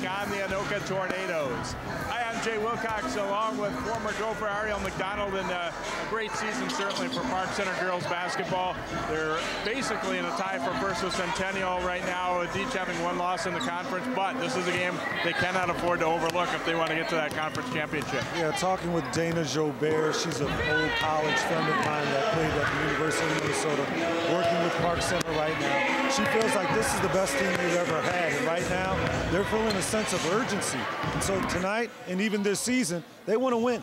on the Anoka Tornadoes. Hi, I'm Jay Wilcox, along with former Gopher Ariel McDonald, and a great season certainly for Park Center girls basketball. They're basically in a tie for first with Centennial right now, with each having one loss in the conference, but this is a game they cannot afford to overlook if they want to get to that conference championship. Yeah, talking with Dana Jobert, she's an old college friend of mine that played at the University of Minnesota, working with Park Center right now. She feels like this is the best team they've ever had, and right now they're feeling a sense of urgency. And so tonight, and even this season, they want to win.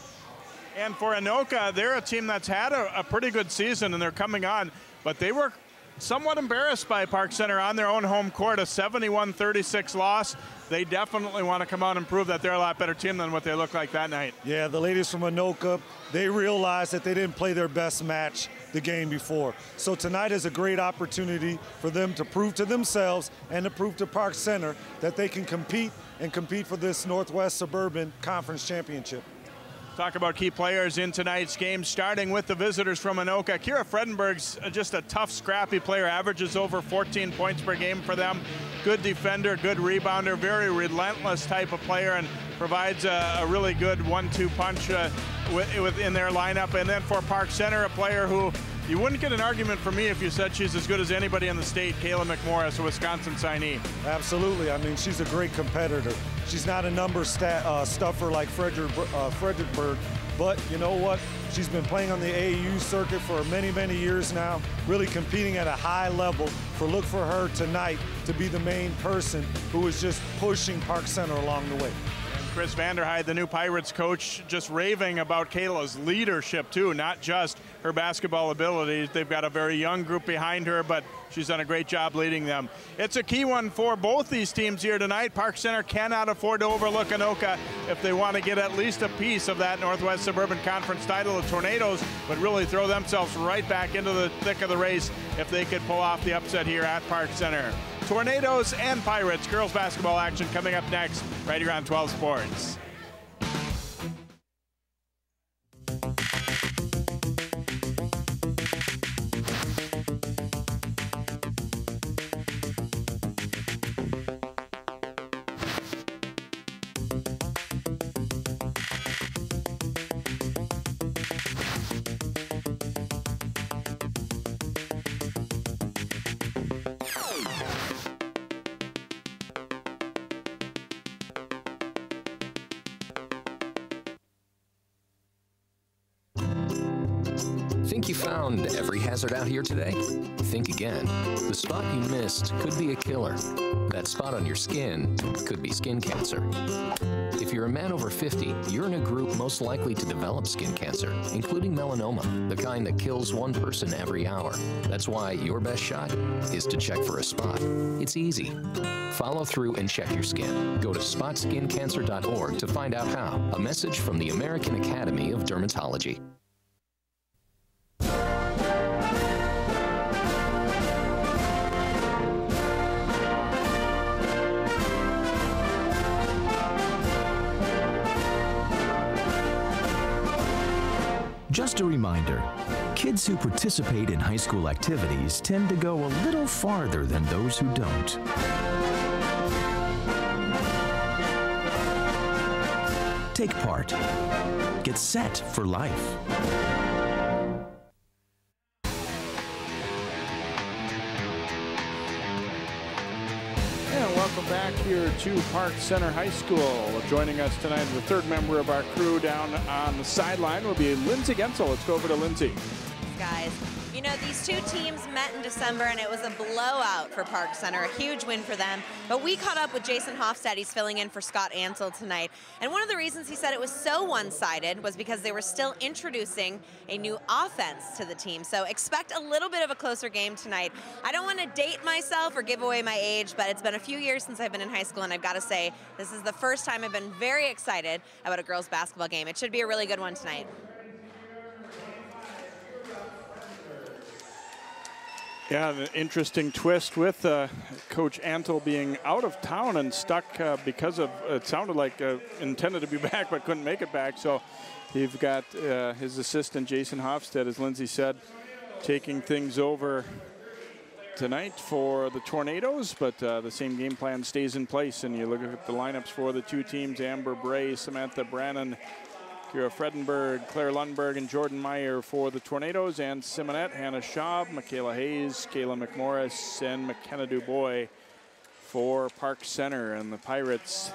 And for Anoka, they're a team that's had a pretty good season, and they're coming on, but they were somewhat embarrassed by Park Center on their own home court, a 71-36 loss. They definitely want to come out and prove that they're a lot better team than what they looked like that night. Yeah, the ladies from Anoka, they realized that they didn't play their best match the game before. So tonight is a great opportunity for them to prove to themselves and to prove to Park Center that they can compete for this Northwest Suburban Conference Championship. Talk about key players in tonight's game, starting with the visitors from Anoka. Kira Fredenberg's just a tough, scrappy player, averages over 14 points per game for them. Good defender, good rebounder, very relentless type of player, and provides a really good 1-2 punch within their lineup. And then for Park Center, a player who you wouldn't get an argument from me if you said she's as good as anybody in the state, Kayla McMorris, a Wisconsin signee. Absolutely. I mean, she's a great competitor. She's not a number stuffer like Fredericksburg, but you know what? She's been playing on the AAU circuit for many, many years now, really competing at a high level. Look for her tonight to be the main person who is just pushing Park Center along the way. Chris Vanderhyde, the new Pirates coach, just raving about Kayla's leadership too, not just her basketball abilities. They've got a very young group behind her, but she's done a great job leading them. It's a key one for both these teams here tonight. Park Center cannot afford to overlook Anoka if they want to get at least a piece of that Northwest Suburban Conference title. The Tornadoes would really throw themselves right back into the thick of the race if they could pull off the upset here at Park Center. Tornadoes and Pirates girls basketball action coming up next right here on 12 Sports. Think you found every hazard out here today? Think again. The spot you missed could be a killer. That spot on your skin could be skin cancer. If you're a man over 50, you're in a group most likely to develop skin cancer, including melanoma, the kind that kills one person every hour. That's why your best shot is to check for a spot. It's easy. Follow through and check your skin. Go to spotskincancer.org to find out how. A message from the American Academy of Dermatology. Just a reminder, kids who participate in high school activities tend to go a little farther than those who don't. Take part. Get set for life. Welcome back here to Park Center High School. Joining us tonight, the third member of our crew down on the sideline will be Lindsay Gensel. Let's go over to Lindsay. Guys, you know, these two teams met in December, and it was a blowout for Park Center, a huge win for them. But we caught up with Jason Hofstad. He's filling in for Scott Ansel tonight. And one of the reasons he said it was so one-sided was because they were still introducing a new offense to the team. So expect a little bit of a closer game tonight. I don't want to date myself or give away my age, but it's been a few years since I've been in high school, and I've got to say, this is the first time I've been very excited about a girls' basketball game. It should be a really good one tonight. Yeah, an interesting twist with Coach Antle being out of town and stuck because of, it sounded like intended to be back but couldn't make it back. So you've got his assistant, Jason Hofstad, as Lindsay said, taking things over tonight for the Tornadoes, but the same game plan stays in place. And you look at the lineups for the two teams: Amber Bray, Samantha Brannon, Kira Fredenberg, Claire Lundberg, and Jordan Meyer for the Tornadoes, and Simonette, Hannah Schaub, Michaela Hayes, Kayla McMorris, and McKenna Dubois for Park Center. And the Pirates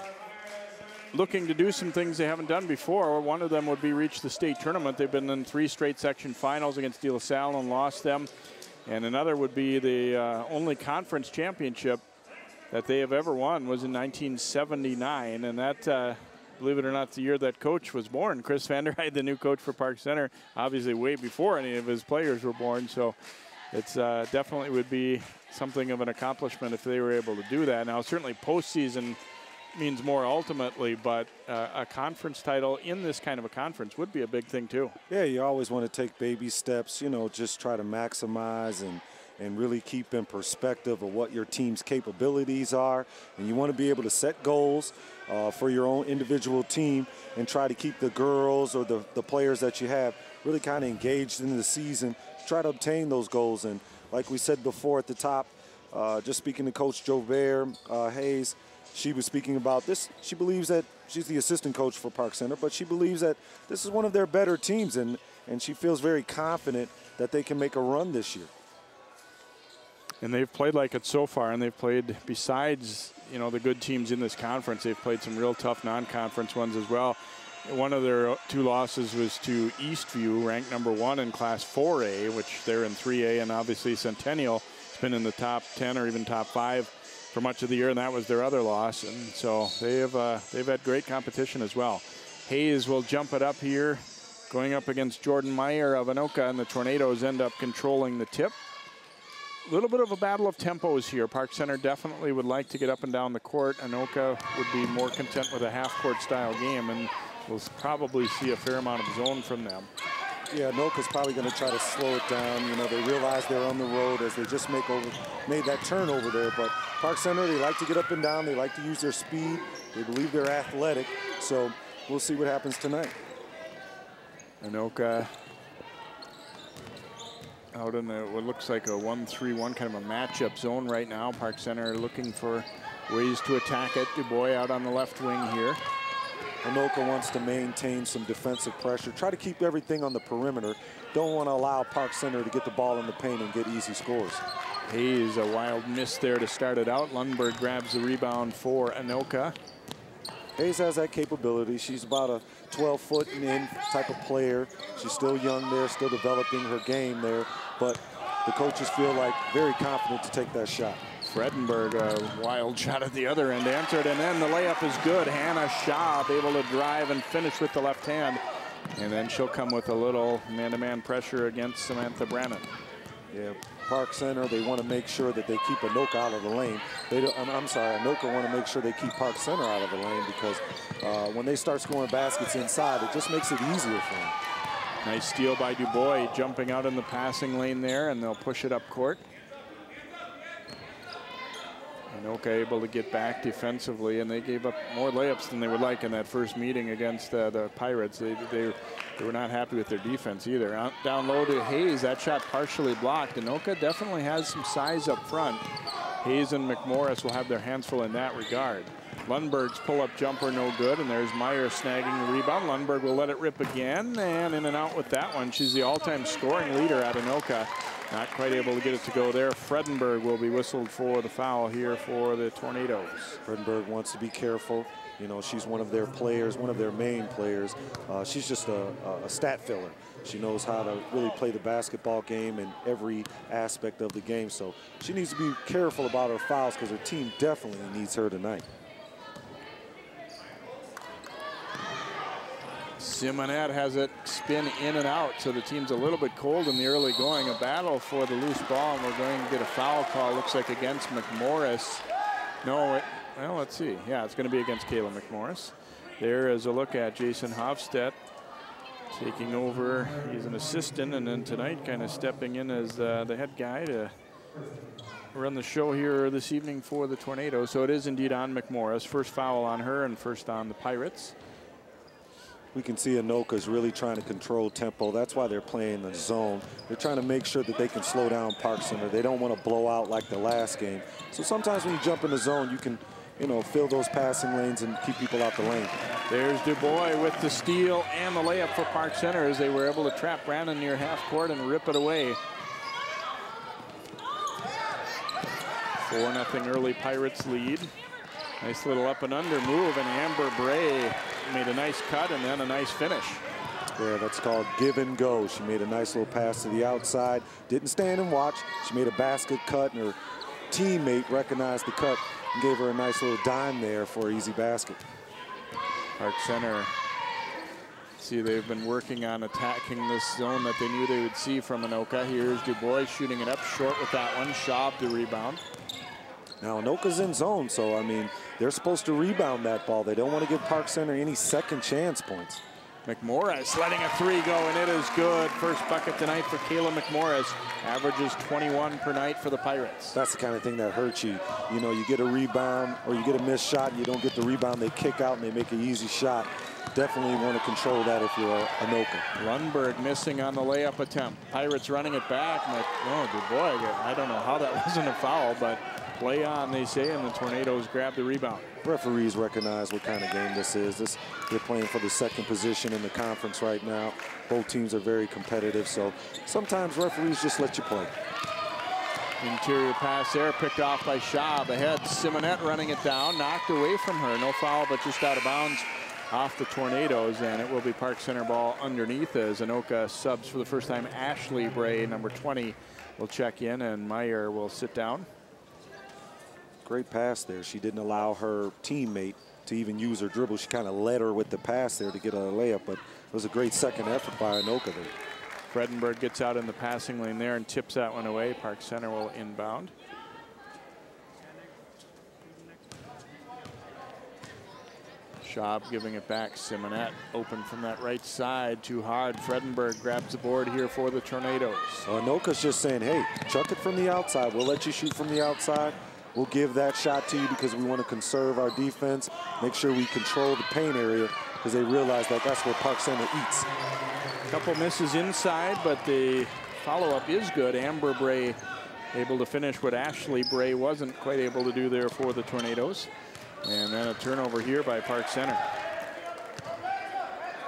looking to do some things they haven't done before. One of them would be reach the state tournament. They've been in 3 straight section finals against De La Salle and lost them. And another would be the only conference championship that they have ever won was in 1979. And that, believe it or not, the year that coach was born. Chris Vanderheide, the new coach for Park Center, obviously way before any of his players were born. So it's definitely would be something of an accomplishment if they were able to do that. Now, certainly postseason means more ultimately, but a conference title in this kind of a conference would be a big thing too. Yeah, you always want to take baby steps, you know, just try to maximize and really keep in perspective of what your team's capabilities are. And you want to be able to set goals for your own individual team and try to keep the girls or the players that you have really kind of engaged in the season, try to obtain those goals. And like we said before at the top, just speaking to Coach Jobert Hayes, she was speaking about this. She believes that she's the assistant coach for Park Center, but she believes that this is one of their better teams, and she feels very confident that they can make a run this year. And they've played like it so far, and they've played, besides, you know, the good teams in this conference, they've played some real tough non-conference ones as well. One of their 2 losses was to Eastview, ranked #1 in Class 4A, which they're in 3A, and obviously Centennial has been in the top 10 or even top 5 for much of the year, and that was their other loss. And so they've had great competition as well. Hayes will jump it up here, going up against Jordan Meyer of Anoka, and the Tornadoes end up controlling the tip. A little bit of a battle of tempos here. Park Center definitely would like to get up and down the court. Anoka would be more content with a half-court style game, and we'll probably see a fair amount of zone from them. Yeah, Anoka's probably going to try to slow it down. You know, they realize they're on the road as they just made that turn over there. But Park Center, they like to get up and down. They like to use their speed. They believe they're athletic. So we'll see what happens tonight. Anoka out in what looks like a 1-3-1 kind of a matchup zone right now. Park Center looking for ways to attack it. Dubois out on the left wing here. Anoka wants to maintain some defensive pressure, try to keep everything on the perimeter. Don't want to allow Park Center to get the ball in the paint and get easy scores. Hayes, a wild miss there to start it out. Lundberg grabs the rebound for Anoka. Hayes has that capability. She's about a 12-foot-and-in type of player. She's still young there, still developing her game there, but the coaches feel like very confident to take that shot. Fredenberg, a wild shot at the other end, answered, and then the layup is good. Hannah Schaub able to drive and finish with the left hand, and then she'll come with a little man-to-man pressure against Samantha Brannon. Yeah, Park Center, they want to make sure that they keep Anoka out of the lane. Anoka want to make sure they keep Park Center out of the lane because when they start scoring baskets inside, it just makes it easier for them. Nice steal by Dubois, jumping out in the passing lane there, and they'll push it up court. Anoka able to get back defensively, and they gave up more layups than they would like in that first meeting against the Pirates. They were not happy with their defense either. Down low to Hayes, that shot partially blocked. Anoka definitely has some size up front. Hayes and McMorris will have their hands full in that regard. Lundberg's pull-up jumper no good, and there's Meyer snagging the rebound. Lundberg will let it rip again, and in and out with that one. She's the all-time scoring leader at Anoka. Not quite able to get it to go there. Fredenberg will be whistled for the foul here for the Tornadoes. Fredenberg wants to be careful. You know, she's one of their players, one of their main players. She's just a stat filler. She knows how to really play the basketball game in every aspect of the game. So she needs to be careful about her fouls because her team definitely needs her tonight. Simonette has it spin in and out, so the team's a little bit cold in the early going. A battle for the loose ball, and we're going to get a foul call, looks like against McMorris. No, well, let's see. Yeah, it's going to be against Kayla McMorris. There is a look at Jason Hofstedt taking over. He's an assistant, and then tonight kind of stepping in as the head guy to run the show here this evening for the Tornadoes. So it is indeed on McMorris. First foul on her and first on the Pirates. we can see Anoka's really trying to control tempo. That's why they're playing the zone. They're trying to make sure that they can slow down Park Center. They don't want to blow out like the last game. So sometimes when you jump in the zone, you can, you know, fill those passing lanes and keep people out the lane. There's Dubois with the steal and the layup for Park Center as they were able to trap Brandon near half court and rip it away. 4-0 early Pirates lead. Nice little up and under move, and Amber Bray made a nice cut and then a nice finish. Yeah, that's called give and go. She made a nice little pass to the outside. Didn't stand and watch. She made a basket cut, and her teammate recognized the cut and gave her a nice little dime there for an easy basket. Park Center, see, they've been working on attacking this zone that they knew they would see from Anoka. Here's Dubois shooting it up short with that one. Schaub the rebound. Now, Anoka's in zone, so, I mean, they're supposed to rebound that ball. They don't want to give Park Center any second chance points. McMorris letting a three go, and it is good. First bucket tonight for Kayla McMorris. Averages 21 per night for the Pirates. That's the kind of thing that hurts you. You know, you get a rebound or you get a missed shot, and you don't get the rebound. They kick out and they make an easy shot. Definitely want to control that if you're Anoka. Lundberg missing on the layup attempt. Pirates running it back. Oh, Dubois, I don't know how that wasn't a foul, but play on, they say, and the Tornadoes grab the rebound. Referees recognize what kind of game this is. They're playing for the second position in the conference right now. Both teams are very competitive, so sometimes referees just let you play. Interior pass there, picked off by Schaub. Ahead, Simonette running it down, knocked away from her. No foul, but just out of bounds off the Tornadoes, and it will be Park Center ball underneath as Anoka subs for the first time. Ashley Bray, number 20, will check in, and Meyer will sit down. Great pass there. She didn't allow her teammate to even use her dribble. She kind of led her with the pass there to get a layup, but it was a great second effort by Anoka there. Fredenberg gets out in the passing lane there and tips that one away. Park Center will inbound. Schaub giving it back. Simonette open from that right side. Too hard. Fredenberg grabs the board here for the Tornadoes. Anoka's just saying, hey, chuck it from the outside. We'll let you shoot from the outside. We'll give that shot to you because we want to conserve our defense, make sure we control the paint area, because they realize that that's where Park Center eats. A couple misses inside, but the follow-up is good. Amber Bray able to finish what Ashley Bray wasn't quite able to do there for the Tornadoes. And then a turnover here by Park Center.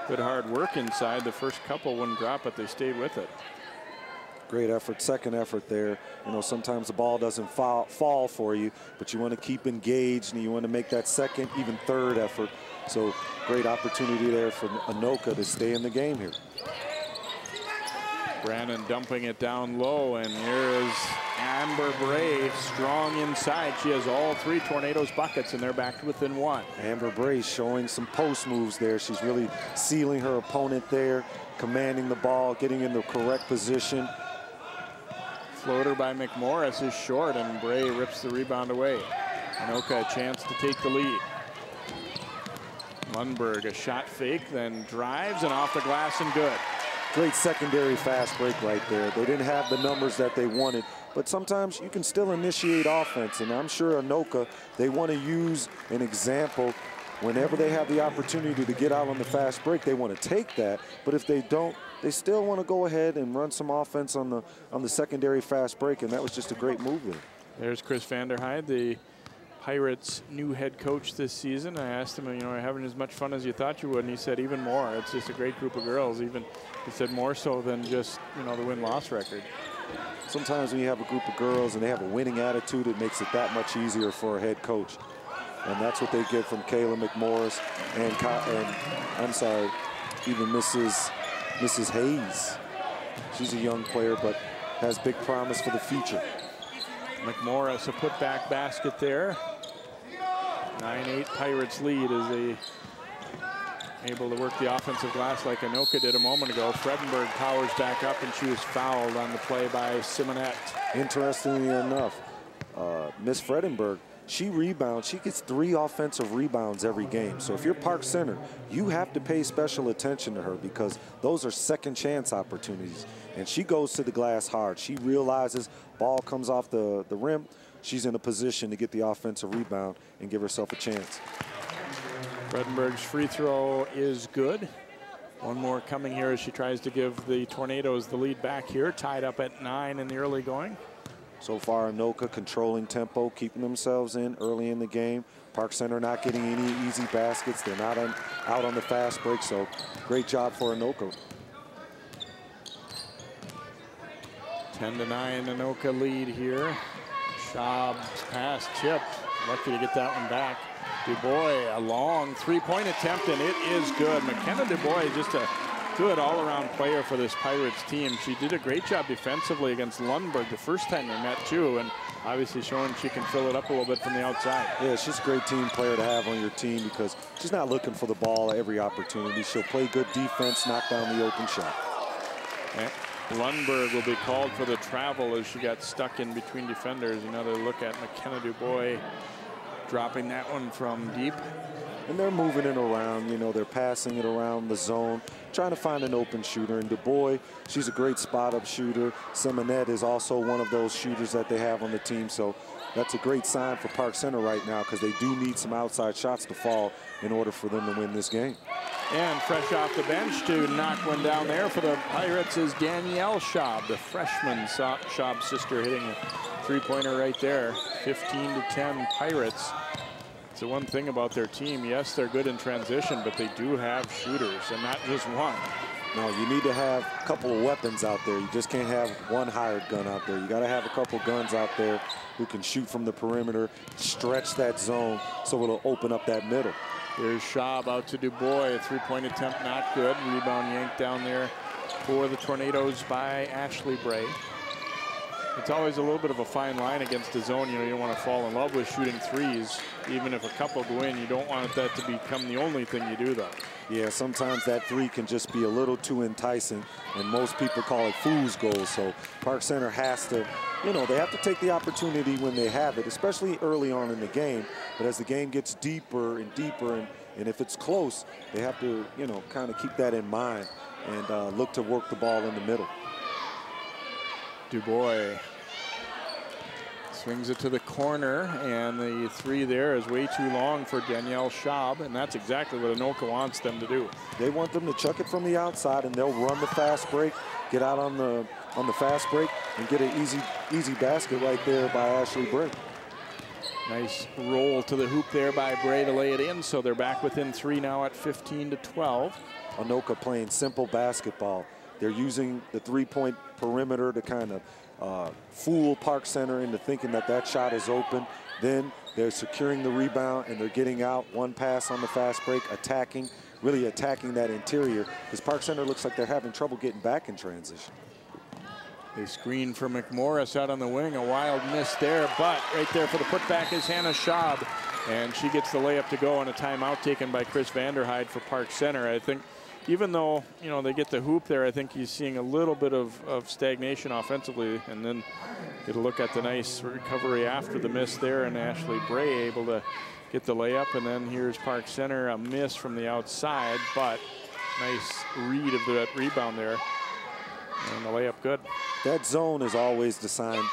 Good hard work inside. The first couple wouldn't drop, but they stayed with it. Great effort, second effort there. You know, sometimes the ball doesn't fall for you, but you want to keep engaged and you want to make that second, even third effort. So great opportunity there for Anoka to stay in the game here. Brandon dumping it down low, and here is Amber Bray strong inside. She has all three Tornadoes buckets, and they're back to within one. Amber Bray showing some post moves there. She's really sealing her opponent there, commanding the ball, getting in the correct position. Floater by McMorris is short, and Bray rips the rebound away. Anoka a chance to take the lead. Lundberg a shot fake, then drives and off the glass and good. Great secondary fast break right there. They didn't have the numbers that they wanted, but sometimes you can still initiate offense, and I'm sure Anoka, they want to use an example. Whenever they have the opportunity to get out on the fast break, they want to take that, but if they don't, they still want to go ahead and run some offense on the secondary fast break, and that was just a great move there. There's Chris Vanderhyde, the Pirates' new head coach this season. I asked him, you know, are you having as much fun as you thought you would? And he said, even more. It's just a great group of girls. Even, he said, more so than just, you know, the win-loss record. Sometimes when you have a group of girls and they have a winning attitude, it makes it that much easier for a head coach. And that's what they get from Kayla McMorris and I'm sorry, even Mrs. Hayes. She's a young player, but has big promise for the future. McMorris a putback basket there. 9-8 Pirates lead as they able to work the offensive glass like Anoka did a moment ago. Fredenberg powers back up, and she was fouled on the play by Simonette. Interestingly enough, Miss Fredenberg, she rebounds. She gets 3 offensive rebounds every game. So if you're Park Center, you have to pay special attention to her because those are second chance opportunities. And she goes to the glass hard. She realizes ball comes off the rim. She's in a position to get the offensive rebound and give herself a chance. Fredenberg's free throw is good. One more coming here as she tries to give the Tornadoes the lead back here, tied up at 9 in the early going. So far, Anoka controlling tempo, keeping themselves in early in the game. Park Center not getting any easy baskets. They're not out on the fast break, so great job for Anoka. 10-9 Anoka lead here. Schaub's pass tipped. Lucky to get that one back. Dubois, a long three-point attempt, and it is good. McKenna Dubois is just a good all-around player for this Pirates team. She did a great job defensively against Lundberg the first time they met, too, and obviously showing she can fill it up a little bit from the outside. Yeah, she's a great team player to have on your team because she's not looking for the ball every opportunity. She'll play good defense, knock down the open shot. Okay. Lundberg will be called for the travel as she got stuck in between defenders. Another look at McKenna Dubois dropping that one from deep. And they're moving it around, you know, they're passing it around the zone, trying to find an open shooter. And Dubois, she's a great spot-up shooter. Semonette is also one of those shooters that they have on the team. So that's a great sign for Park Center right now because they do need some outside shots to fall in order for them to win this game. And fresh off the bench to knock one down there for the Pirates is Danielle Schaub, the freshman Schaub sister, hitting a three-pointer right there. 15-10 Pirates. It's the one thing about their team. Yes, they're good in transition, but they do have shooters, and not just one. No, you need to have a couple of weapons out there. You just can't have one hired gun out there. You got to have a couple guns out there who can shoot from the perimeter, stretch that zone so it'll open up that middle. Here's Schaub out to Dubois. A three-point attempt, not good. Rebound yanked down there for the Tornadoes by Ashley Bray. It's always a little bit of a fine line against the zone. You know, you don't want to fall in love with shooting threes. Even if a couple go in, you don't want that to become the only thing you do, though. Yeah, sometimes that three can just be a little too enticing, and most people call it fool's gold. So Park Center has to, you know, they have to take the opportunity when they have it, especially early on in the game. But as the game gets deeper and deeper, and if it's close, they have to, you know, kind of keep that in mind and look to work the ball in the middle. Dubois swings it to the corner, and the three there is way too long for Danielle Schaub, and that's exactly what Anoka wants them to do. They want them to chuck it from the outside, and they'll run the fast break, get out on the fast break, and get an easy basket right there by Ashley Bray. Nice roll to the hoop there by Bray to lay it in, so they're back within 3 now at 15-12. Anoka playing simple basketball. They're using the three-point perimeter to kind of fool Park Center into thinking that that shot is open. Then they're securing the rebound and they're getting out one pass on the fast break, really attacking that interior, because Park Center looks like they're having trouble getting back in transition. They screen for McMorris out on the wing, a wild miss there, but right there for the putback is Hannah Schaub, and she gets the layup to go on a timeout taken by Chris Vanderhyde for Park Center. I think even though, you know, they get the hoop there, I think he's seeing a little bit of stagnation offensively, and then get a look at the nice recovery after the miss there, and Ashley Bray able to get the layup. And then here's Park Center, a miss from the outside, but nice read of that rebound there, and the layup good. That zone is always designed,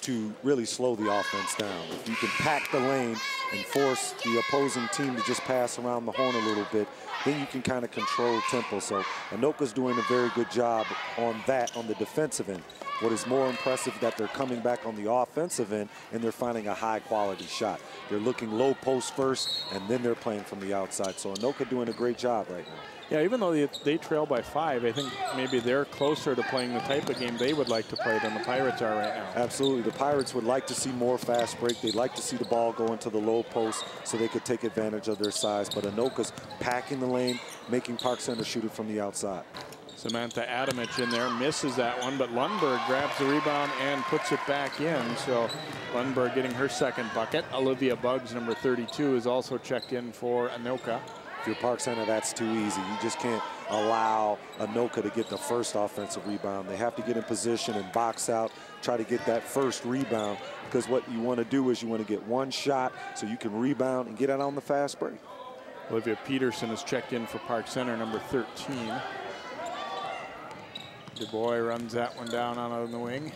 to really slow the offense down. If you can pack the lane and force the opposing team to just pass around the horn a little bit, then you can kind of control tempo. So Anoka's doing a very good job on that on the defensive end. What is more impressive is that they're coming back on the offensive end and they're finding a high quality shot. They're looking low post first and then they're playing from the outside. So Anoka doing a great job right now. Yeah, even though they trail by 5, I think maybe they're closer to playing the type of game they would like to play than the Pirates are right now. Absolutely. The Pirates would like to see more fast break. They'd like to see the ball go into the low post so they could take advantage of their size. But Anoka's packing the lane, making Park Center shoot it from the outside. Samantha Adamich in there, misses that one, but Lundberg grabs the rebound and puts it back in. So Lundberg getting her second bucket. Olivia Buggs, number 32, is also checked in for Anoka. If you're Park Center, that's too easy. You just can't allow Anoka to get the first offensive rebound. They have to get in position and box out, try to get that first rebound, because what you want to do is you want to get one shot so you can rebound and get out on the fast break. Olivia Peterson is checked in for Park Center, number 13. Dubois runs that one down on the wing.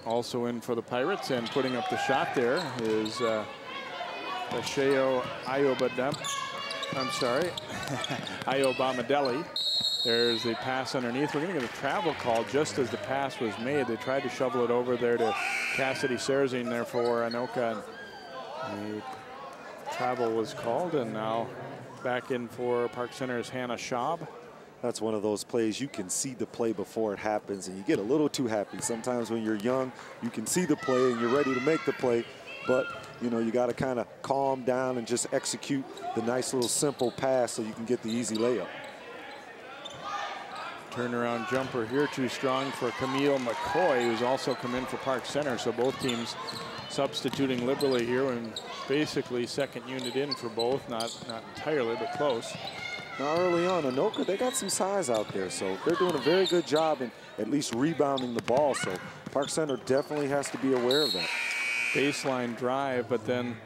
Also in for the Pirates, and putting up the shot there is Osseo Bomadelli. There's the pass underneath. We're going to get a travel call just as the pass was made. They tried to shovel it over there to Cassidy Serzing there for Anoka. The travel was called, and now back in for Park Center's Hannah Schaub. That's one of those plays you can see the play before it happens, and you get a little too happy. Sometimes when you're young, you can see the play and you're ready to make the play, but you know, you got to kind of calm down and just execute the nice little simple pass so you can get the easy layup. Turnaround jumper here, too strong for Camille McCoy, who's also come in for Park Center. So both teams substituting liberally here, and basically second unit in for both. Not entirely, but close. Now early on, Anoka, they got some size out there, so they're doing a very good job in at least rebounding the ball. So Park Center definitely has to be aware of that. Baseline drive, but then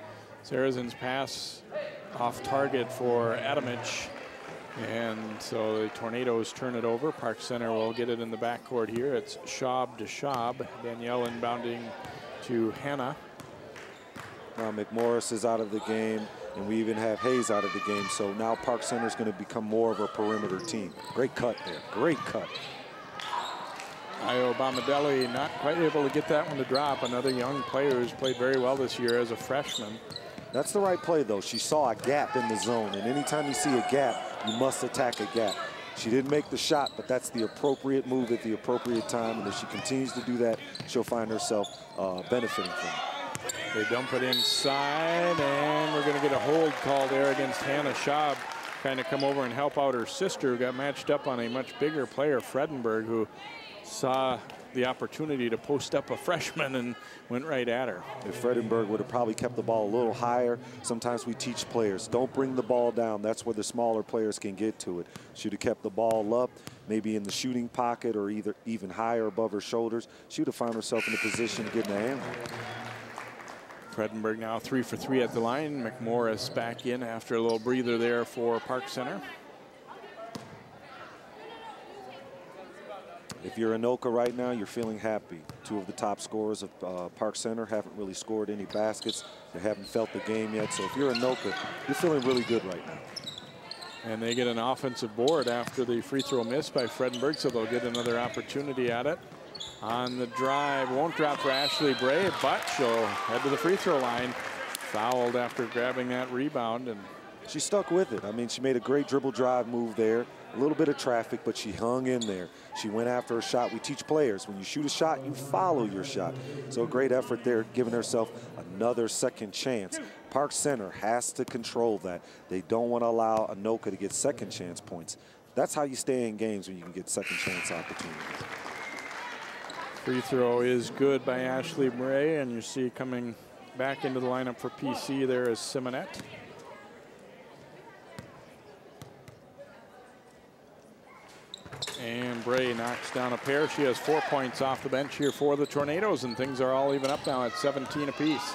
Sarazen's pass off target for Adamich. And so the Tornadoes turn it over. Park Center will get it in the backcourt here. It's Schaub to Schaub. Danielle inbounding to Hannah. Now McMorris is out of the game, and we even have Hayes out of the game. So now Park Center is going to become more of a perimeter team. Great cut there. Great cut. Io Bomadelli not quite able to get that one to drop. Another young player who's played very well this year as a freshman. That's the right play, though. She saw a gap in the zone, and anytime you see a gap, you must attack a gap. She didn't make the shot, but that's the appropriate move at the appropriate time, and if she continues to do that, she'll find herself benefiting from it. They dump it inside, and we're going to get a hold call there against Hannah Schaub. Kind of come over and help out her sister, who got matched up on a much bigger player, Fredenberg, who saw the opportunity to post up a freshman and went right at her. If Fredenberg would have probably kept the ball a little higher, sometimes we teach players, don't bring the ball down. That's where the smaller players can get to it. Should have kept the ball up, maybe in the shooting pocket or even higher above her shoulders. She would have found herself in a position to get in the handle. Fredenberg now 3 for 3 at the line. McMorris back in after a little breather there for Park Center. If you're Anoka right now, you're feeling happy. Two of the top scorers of Park Center haven't really scored any baskets. They haven't felt the game yet. So if you're Anoka, you're feeling really good right now. And they get an offensive board after the free throw miss by Fredenberg, so they'll get another opportunity at it. On the drive, won't drop for Ashley Bray, but she'll head to the free throw line. Fouled after grabbing that rebound, and she stuck with it. I mean, she made a great dribble drive move there. A little bit of traffic, but she hung in there. She went after a shot. We teach players, when you shoot a shot, you follow your shot. So a great effort there, giving herself another second chance. Park Center has to control that. They don't want to allow Anoka to get second chance points. That's how you stay in games, when you can get second chance opportunities. Free throw is good by Ashley Bray, and you see coming back into the lineup for PC there is Simonette. And Bray knocks down a pair. She has 4 points off the bench here for the Tornadoes, and things are all even up now at 17 apiece.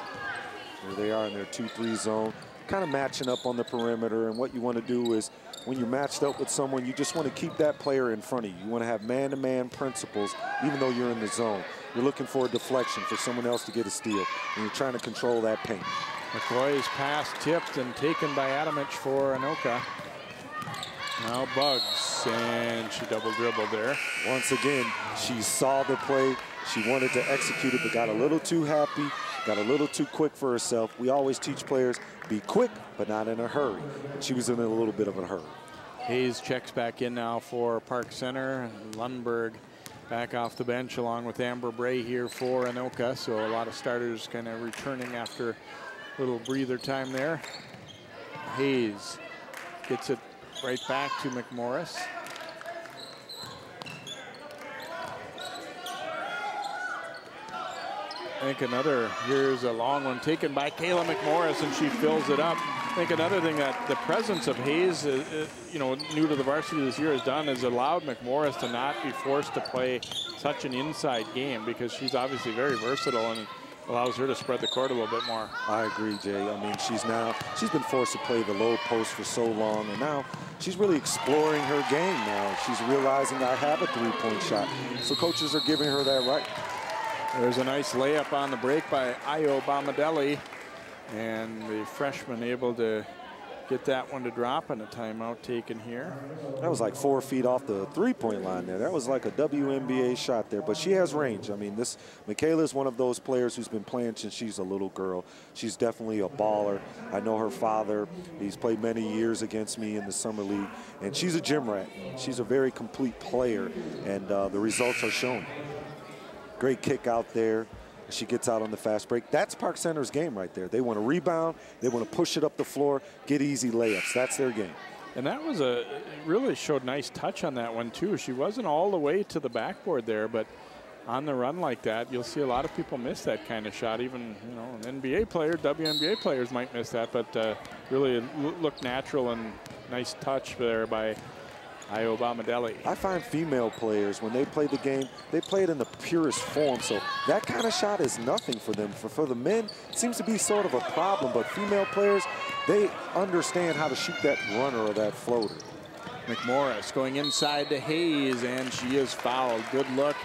Here they are in their 2-3 zone, kind of matching up on the perimeter. And what you want to do is, when you're matched up with someone, you just want to keep that player in front of you. You want to have man-to-man principles, even though you're in the zone. You're looking for a deflection for someone else to get a steal, and you're trying to control that paint. McCoy's pass tipped and taken by Adamich for Anoka. Now Bugs, and she double dribbled there. Once again, she saw the play. She wanted to execute it, but got a little too happy, got a little too quick for herself. We always teach players, be quick, but not in a hurry. She was in a little bit of a hurry. Hayes checks back in now for Park Center. Lundberg back off the bench along with Amber Bray here for Anoka. So a lot of starters kind of returning after a little breather time there. Hayes gets it right back to McMorris. I think here's a long one taken by Kayla McMorris, and she fills it up. I think another thing that the presence of Hayes, you know, new to the varsity this year has done is allowed McMorris to not be forced to play such an inside game, because she's obviously very versatile and allows her to spread the court a little bit more. I agree, Jay. I mean, she's been forced to play the low post for so long, and now she's really exploring her game now. She's realizing I have a three-point shot. So coaches are giving her that right. There's a nice layup on the break by Io Bomadelli. And the freshman able to get that one to drop, and a timeout taken here. That was like 4 feet off the three-point line there. That was like a WNBA shot there, but she has range. I mean, Michaela is one of those players who's been playing since she's a little girl. She's definitely a baller. I know her father. He's played many years against me in the summer league, and she's a gym rat. She's a very complete player, and the results are shown. Great kick out there. She gets out on the fast break. That's Park Center's game right there. They want to rebound. They want to push it up the floor, get easy layups. That's their game. And that was really showed nice touch on that one too. She wasn't all the way to the backboard there, but on the run like that, you'll see a lot of people miss that kind of shot. Even, you know, an NBA player, WNBA players might miss that, but really looked natural and nice touch there by Io Bomadelli. I find female players, when they play the game, they play it in the purest form. So that kind of shot is nothing for them. For the men, it seems to be sort of a problem. But female players, they understand how to shoot that runner or that floater. McMorris going inside to Hayes, and she is fouled. Good look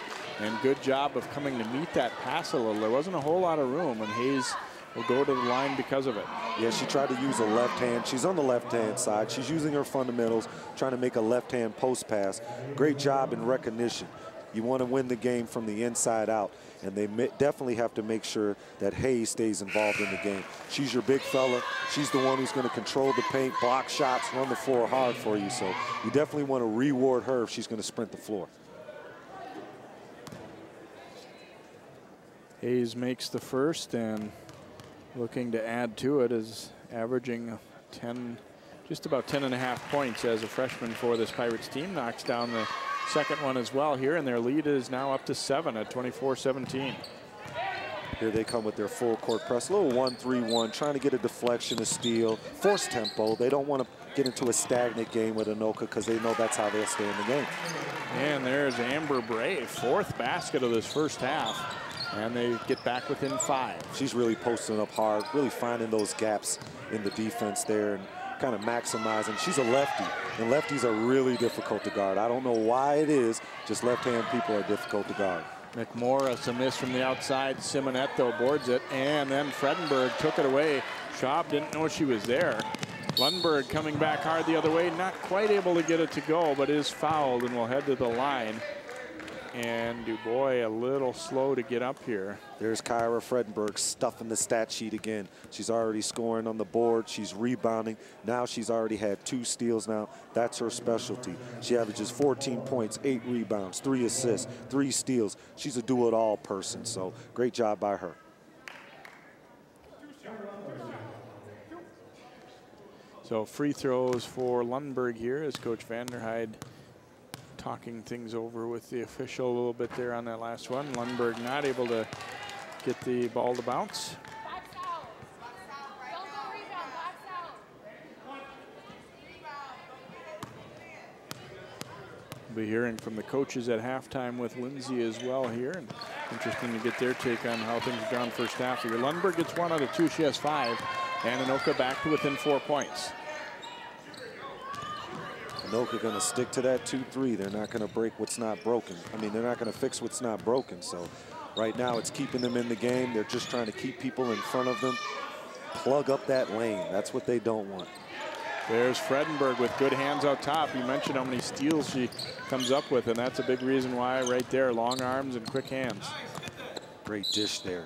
and good job of coming to meet that pass a little. There wasn't a whole lot of room, and Hayes will go to the line because of it. Yeah, she tried to use a left hand. She's on the left-hand side. She's using her fundamentals, trying to make a left-hand post pass. Great job in recognition. You want to win the game from the inside out, and they definitely have to make sure that Hayes stays involved in the game. She's your big fella. She's the one who's going to control the paint, block shots, run the floor hard for you. So you definitely want to reward her if she's going to sprint the floor. Hayes makes the first, and looking to add to it, is averaging just about 10.5 points as a freshman for this Pirates team. Knocks down the second one as well here, and their lead is now up to 7 at 24-17. Here they come with their full court press. A little 1-3-1, trying to get a deflection, a steal, force tempo. They don't want to get into a stagnant game with Anoka because they know that's how they'll stay in the game. And there's Amber Bray, 4th basket of this first half. And they get back within 5. She's really posting up hard, really finding those gaps in the defense there and kind of maximizing. She's a lefty, and lefties are really difficult to guard. I don't know why it is, just left-hand people are difficult to guard. McMorris, a miss from the outside. Simonet, though, boards it. And then Fredenberg took it away. Schaub didn't know she was there. Lundberg coming back hard the other way, not quite able to get it to go, but is fouled and will head to the line. And Dubois a little slow to get up here. There's Kyra Fredenberg stuffing the stat sheet again. She's already scoring on the board. She's rebounding. Now she's already had 2 steals now. That's her specialty. She averages 14 points, 8 rebounds, 3 assists, 3 steals. She's a do-it-all person, so great job by her. So free throws for Lundberg here as Coach Vanderheide talking things over with the official a little bit there on that last one. Lundberg not able to get the ball to bounce. We'll be hearing from the coaches at halftime with Lindsay as well here. And interesting to get their take on how things have gone first half here. Lundberg gets 1 out of 2. She has 5. And Anoka back to within 4 points. Anoka going to stick to that 2-3. They're not going to break what's not broken. I mean, they're not going to fix what's not broken. So right now it's keeping them in the game. They're just trying to keep people in front of them. Plug up that lane. That's what they don't want. There's Fredenberg with good hands out top. You mentioned how many steals she comes up with, and that's a big reason why right there. Long arms and quick hands. Great dish there.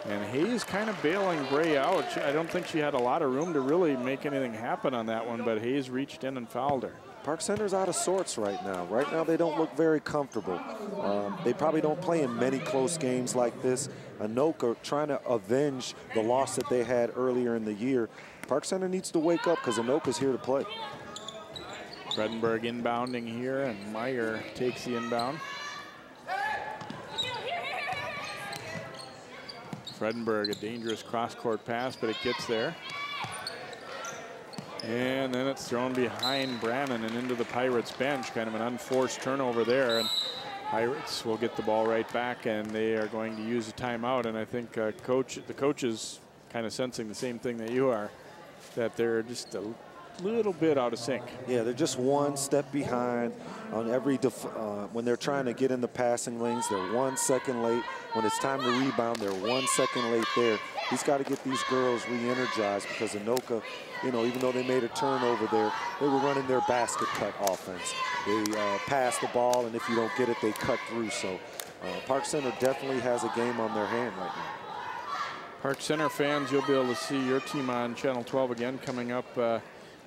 And Hayes kind of bailing Bray out. I don't think she had a lot of room to really make anything happen on that one, but Hayes reached in and fouled her. Park Center's out of sorts right now. Right now they don't look very comfortable. They probably don't play in many close games like this. Anoka trying to avenge the loss that they had earlier in the year. Park Center needs to wake up because Anoka's here to play. Fredenberg inbounding here, and Meyer takes the inbound. Fredenberg, a dangerous cross-court pass, but it gets there. And then it's thrown behind Brannon and into the Pirates bench. Kind of an unforced turnover there. And Pirates will get the ball right back, and they are going to use a timeout. And I think the coach is kind of sensing the same thing that you are, that they're just little bit out of sync. Yeah, they're just one step behind on every when they're trying to get in the passing lanes. They're 1 second late. When it's time to rebound, they're 1 second late there. He's got to get these girls re-energized because Anoka, you know, even though they made a turnover there, they were running their basket cut offense. They pass the ball, and if you don't get it, they cut through. So Park Center definitely has a game on their hand right now. Park Center fans, you'll be able to see your team on Channel 12 again coming up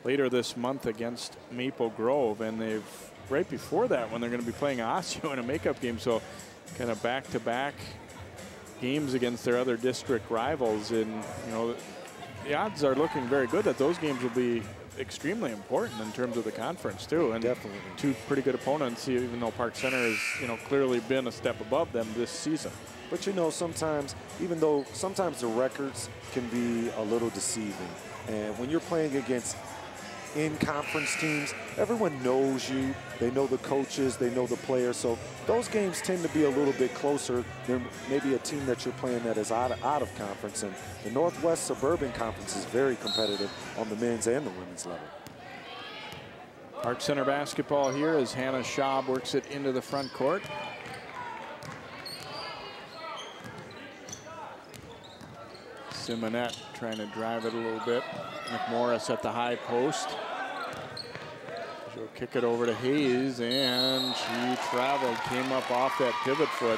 later this month against Maple Grove. And they've, right before that, when they're going to be playing Osseo in a makeup game. So kind of back-to-back games against their other district rivals. And, you know, the odds are looking very good that those games will be extremely important in terms of the conference too. And definitely two pretty good opponents, even though Park Center has, you know, clearly been a step above them this season. But you know, sometimes, even though sometimes the records can be a little deceiving, and when you're playing against in-conference teams, everyone knows you. They know the coaches, they know the players, so those games tend to be a little bit closer than maybe a team that you're playing that is out of conference. And the Northwest Suburban Conference is very competitive on the men's and the women's level. Park Center basketball here as Hannah Schaub works it into the front court. Simonette trying to drive it a little bit. McMorris at the high post. She'll kick it over to Hayes, and she traveled, came up off that pivot foot.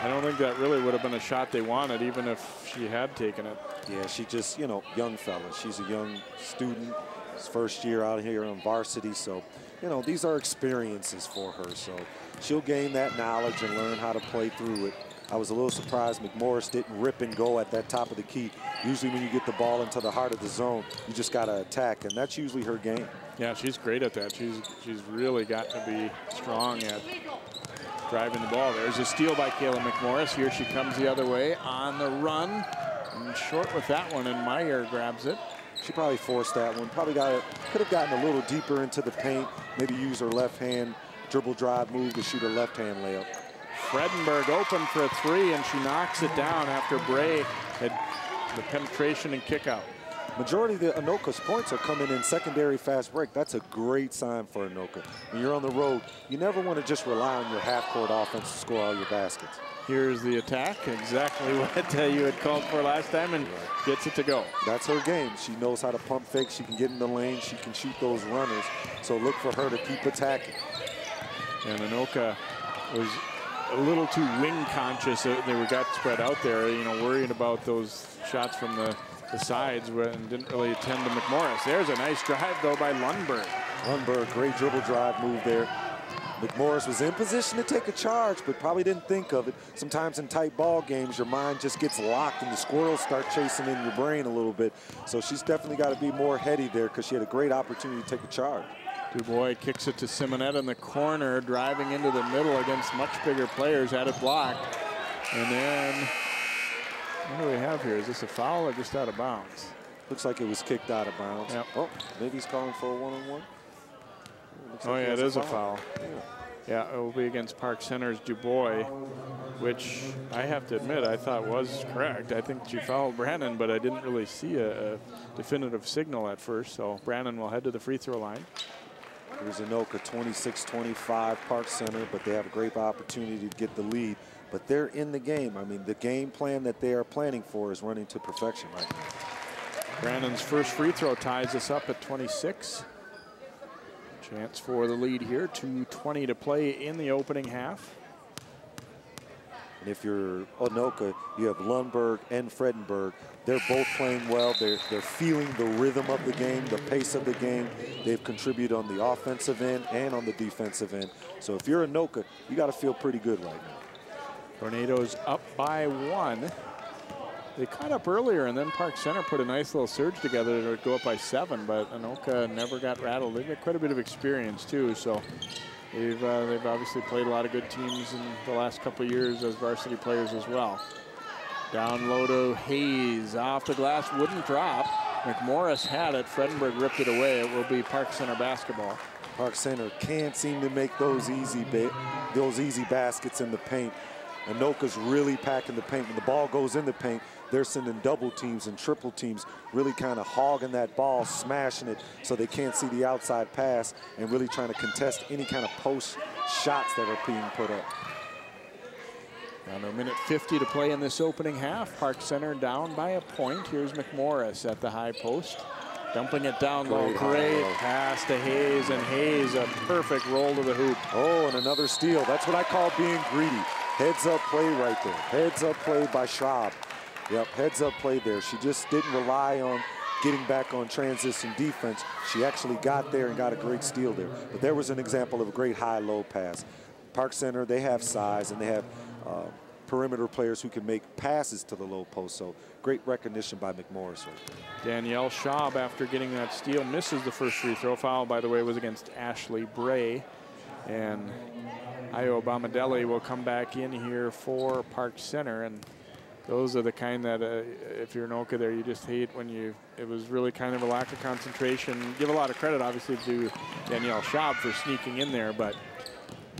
I don't think that really would have been a shot they wanted, even if she had taken it. Yeah, she just, you know, young fella. She's a young student. It's first year out here on varsity, so, you know, these are experiences for her. So she'll gain that knowledge and learn how to play through it. I was a little surprised McMorris didn't rip and go at that top of the key. Usually when you get the ball into the heart of the zone, you just got to attack, and that's usually her game. Yeah, she's great at that. She's really got to be strong at driving the ball. There's a steal by Kayla McMorris. Here she comes the other way on the run. And short with that one, and Meyer grabs it. She probably forced that one. Probably could have gotten a little deeper into the paint, maybe use her left hand dribble drive move to shoot her left hand layup. Fredenberg open for a three, and she knocks it down after Bray had the penetration and kick out. Majority of the Anoka's points are coming in secondary fast break. That's a great sign for Anoka. When you're on the road, you never want to just rely on your half-court offense to score all your baskets. Here's the attack, exactly what you had called for last time, and gets it to go. That's her game. She knows how to pump fake. She can get in the lane. She can shoot those runners. So look for her to keep attacking. And Anoka was a little too wing conscious. They got spread out there, you know, worried about those shots from the sides and didn't really attend to McMorris. There's a nice drive, though, by Lundberg. Lundberg, great dribble drive move there. McMorris was in position to take a charge, but probably didn't think of it. Sometimes in tight ball games, your mind just gets locked and the squirrels start chasing in your brain a little bit. So she's definitely got to be more heady there because she had a great opportunity to take a charge. Dubois kicks it to Simonette in the corner, driving into the middle against much bigger players, had it blocked. And then, what do we have here? Is this a foul or just out of bounds? Looks like it was kicked out of bounds. Yep. Oh, maybe he's calling for a one-on-one. Oh, yeah, it is a foul. Yeah, it will be against Park Center's Dubois, which I have to admit I thought was correct. I think she fouled Brannon, but I didn't really see a definitive signal at first. So Brannon will head to the free throw line. Here's Anoka, 26-25 Park Center, but they have a great opportunity to get the lead. But they're in the game. I mean, the game plan that they are planning for is running to perfection right now. Brannon's first free throw ties us up at 26. Chance for the lead here, 2:20 to play in the opening half. And if you're Anoka, you have Lundberg and Fredenberg. They're both playing well. They're feeling the rhythm of the game, the pace of the game. They've contributed on the offensive end and on the defensive end. So if you're Anoka, you got to feel pretty good right now. Tornadoes up by 1. They caught up earlier, and then Park Center put a nice little surge together to go up by 7, but Anoka never got rattled. They've got quite a bit of experience, too, so they've obviously played a lot of good teams in the last couple of years as varsity players as well. Down low to Hayes, off the glass, wouldn't drop. McMorris had it, Fredenberg ripped it away. It will be Park Center basketball. Park Center can't seem to make those easy baskets in the paint. Anoka's really packing the paint. When the ball goes in the paint, they're sending double teams and triple teams, really kind of hogging that ball, smashing it so they can't see the outside pass, and really trying to contest any kind of post shots that are being put up. Down to a minute 50 to play in this opening half. Park Center down by a point. Here's McMorris at the high post. Dumping it down low. Great pass to Hayes, and Hayes a perfect roll to the hoop. Oh, and another steal. That's what I call being greedy. Heads up play right there. Heads up play by Schwab. Yep, heads up play there. She just didn't rely on getting back on transition defense. She actually got there and got a great steal there. But there was an example of a great high-low pass. Park Center, they have size, and they have perimeter players who can make passes to the low post. So great recognition by McMorris right there. Danielle Schaub, after getting that steal, misses the first free throw. Foul, by the way, was against Ashley Bray. And Io Bomadelli will come back in here for Park Center. And those are the kind that, if you're Anoka there, you just hate when it was really kind of a lack of concentration. Give a lot of credit, obviously, to Danielle Schaub for sneaking in there, but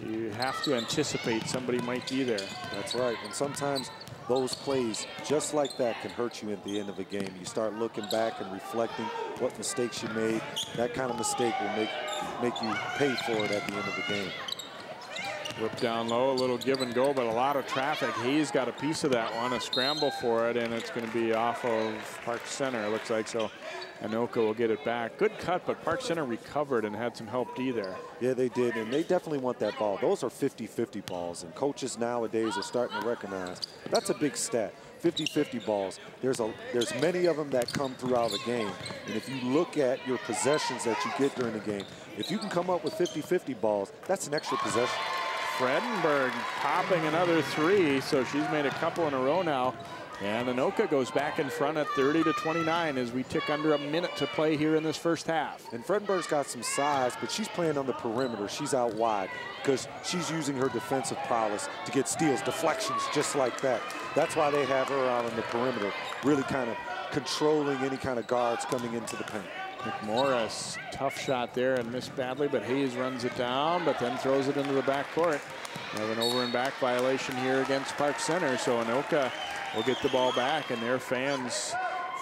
you have to anticipate somebody might be there. That's right. And sometimes those plays just like that can hurt you at the end of a game. You start looking back and reflecting what mistakes you made. That kind of mistake will make you pay for it at the end of the game. Whip down low, a little give and go, but a lot of traffic. Hayes got a piece of that one, a scramble for it, and it's going to be off of Park Center, it looks like. So Anoka will get it back. Good cut, but Park Center recovered and had some help D there. Yeah, they did, and they definitely want that ball. Those are 50-50 balls, and coaches nowadays are starting to recognize that's a big stat. 50-50 balls. There's many of them that come throughout a game, and if you look at your possessions that you get during the game, if you can come up with 50-50 balls, that's an extra possession. Fredenberg popping another three, so she's made a couple in a row now. And Anoka goes back in front at 30-29 as we tick under a minute to play here in this first half. And Fredenberg's got some size, but she's playing on the perimeter. She's out wide because she's using her defensive prowess to get steals, deflections, just like that. That's why they have her out on the perimeter, really kind of controlling any kind of guards coming into the paint. McMorris, tough shot there and missed badly, but Hayes runs it down, but then throws it into the backcourt. Have an over and back violation here against Park Center, so Anoka will get the ball back, and their fans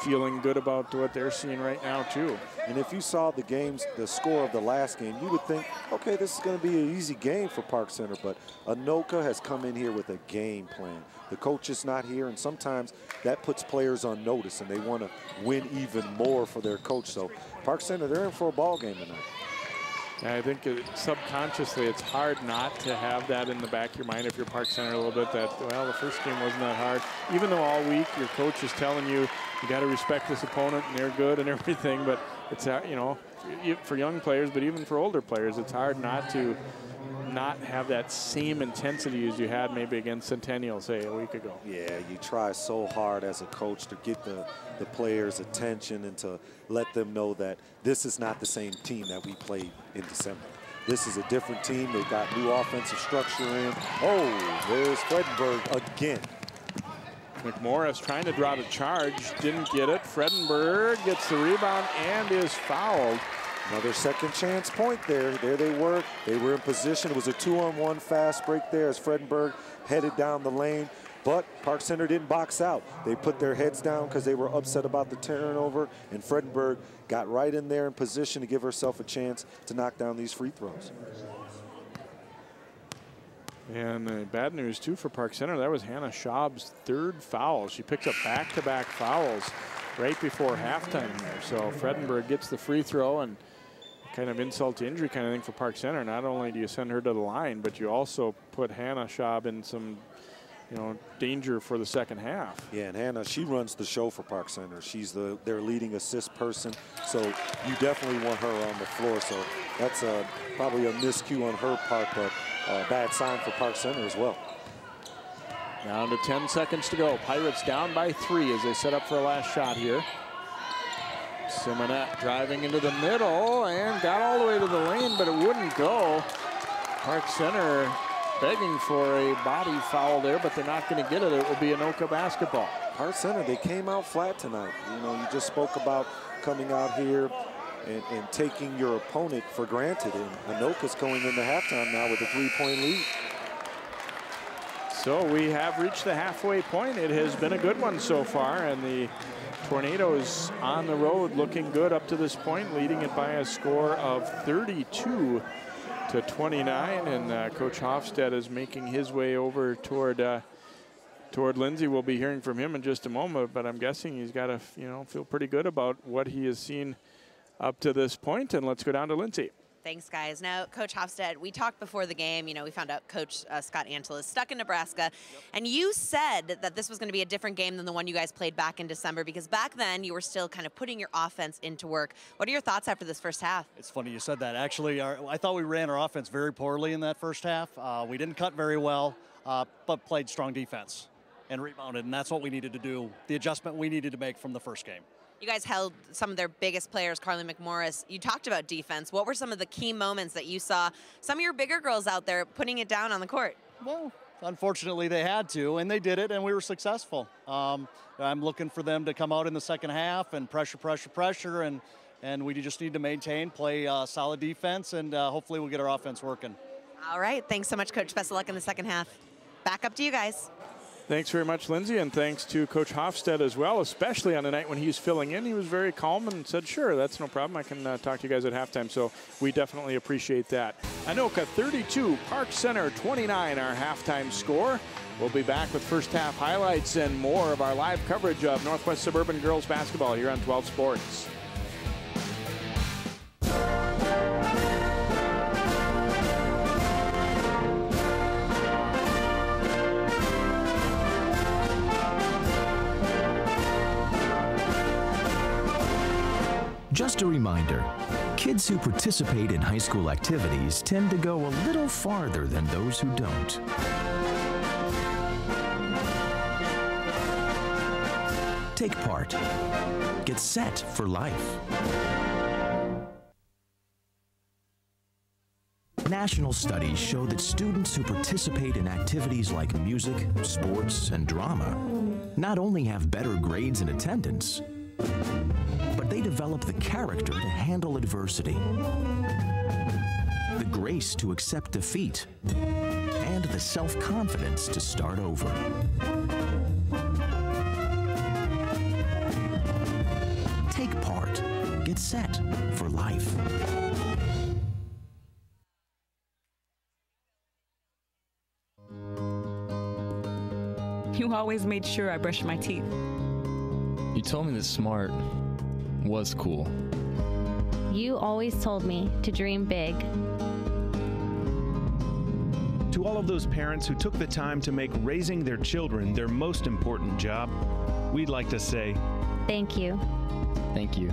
feeling good about what they're seeing right now too. And if you saw the score of the last game, you would think, okay, this is going to be an easy game for Park Center, but Anoka has come in here with a game plan. The coach is not here, and sometimes that puts players on notice, and they want to win even more for their coach. So Park Center, they're in for a ball game tonight. I think subconsciously it's hard not to have that in the back of your mind if you're Park Center a little bit, that, well, the first game wasn't that hard. Even though all week your coach is telling you got to respect this opponent and they're good and everything, but it's, you know, for young players, but even for older players, it's hard not to not have that same intensity as you had maybe against Centennial, say, a week ago. Yeah, you try so hard as a coach to get the players' attention and to let them know that this is not the same team that we played in December. This is a different team. They've got new offensive structure in. Oh, there's Fredenberg again. McMorris trying to draw the charge, didn't get it. Fredenberg gets the rebound and is fouled. Another second chance point there. There they were. They were in position. It was a 2-on-1 fast break there as Fredenberg headed down the lane. But Park Center didn't box out. They put their heads down because they were upset about the turnover. And Fredenberg got right in there in position to give herself a chance to knock down these free throws. And bad news, too, for Park Center. That was Hannah Schaub's third foul. She picks up back-to-back fouls right before halftime there. So Fredenberg gets the free throw, and kind of insult to injury kind of thing for Park Center. Not only do you send her to the line, but you also put Hannah Schaub in some, you know, danger for the second half. Yeah, and Hannah, she runs the show for Park Center. She's their leading assist person, so you definitely want her on the floor. So that's probably a miscue on her part, but a bad sign for Park Center as well. Down to 10 seconds to go. Pirates down by 3 as they set up for a last shot here. Simonette driving into the middle and got all the way to the lane, but it wouldn't go. Park Center begging for a body foul there, but they're not going to get it. It will be Anoka basketball. Park Center, they came out flat tonight. You know, you just spoke about coming out here and taking your opponent for granted. And Anoka's going into halftime now with a 3-point lead. So we have reached the halfway point. It has been a good one so far, and the Tornadoes on the road looking good up to this point, leading it by a score of 32 to 29, and Coach Hofstad is making his way over toward Lindsay. We'll be hearing from him in just a moment, but I'm guessing he's got to, feel pretty good about what he has seen up to this point. And let's go down to Lindsay. Thanks, guys. Now, Coach Hofstad, we talked before the game. We found out Coach Scott Ansel is stuck in Nebraska. Yep. And you said that this was going to be a different game than the one you guys played back in December, because back then you were still kind of putting your offense into work. What are your thoughts after this first half? It's funny you said that. Actually, I thought we ran our offense very poorly in that first half. We didn't cut very well, but played strong defense and rebounded, and that's what we needed to do, the adjustment we needed to make from the first game. You guys held some of their biggest players, Carly McMorris. You talked about defense. What were some of the key moments that you saw some of your bigger girls out there putting it down on the court? Well, unfortunately they had to, and they did it, and we were successful. I'm looking for them to come out in the second half and pressure, and we just need to maintain, play solid defense, and hopefully we'll get our offense working. All right. Thanks so much, Coach. Best of luck in the second half. Back up to you guys. Thanks very much, Lindsay, and thanks to Coach Hofstad as well, especially on the night when he was filling in. He was very calm and said, sure, that's no problem. I can talk to you guys at halftime, so we definitely appreciate that. Anoka 32, Park Center 29, our halftime score. We'll be back with first half highlights and more of our live coverage of Northwest Suburban girls basketball here on 12 Sports. Just a reminder, kids who participate in high school activities tend to go a little farther than those who don't. Take part. Get set for life. National studies show that students who participate in activities like music, sports, and drama not only have better grades and attendance, but they develop the character to handle adversity, the grace to accept defeat, and the self-confidence to start over. Take part. Get set for life. You always made sure I brushed my teeth. You told me that smart was cool. You always told me to dream big. To all of those parents who took the time to make raising their children their most important job, we'd like to say, thank you. Thank you.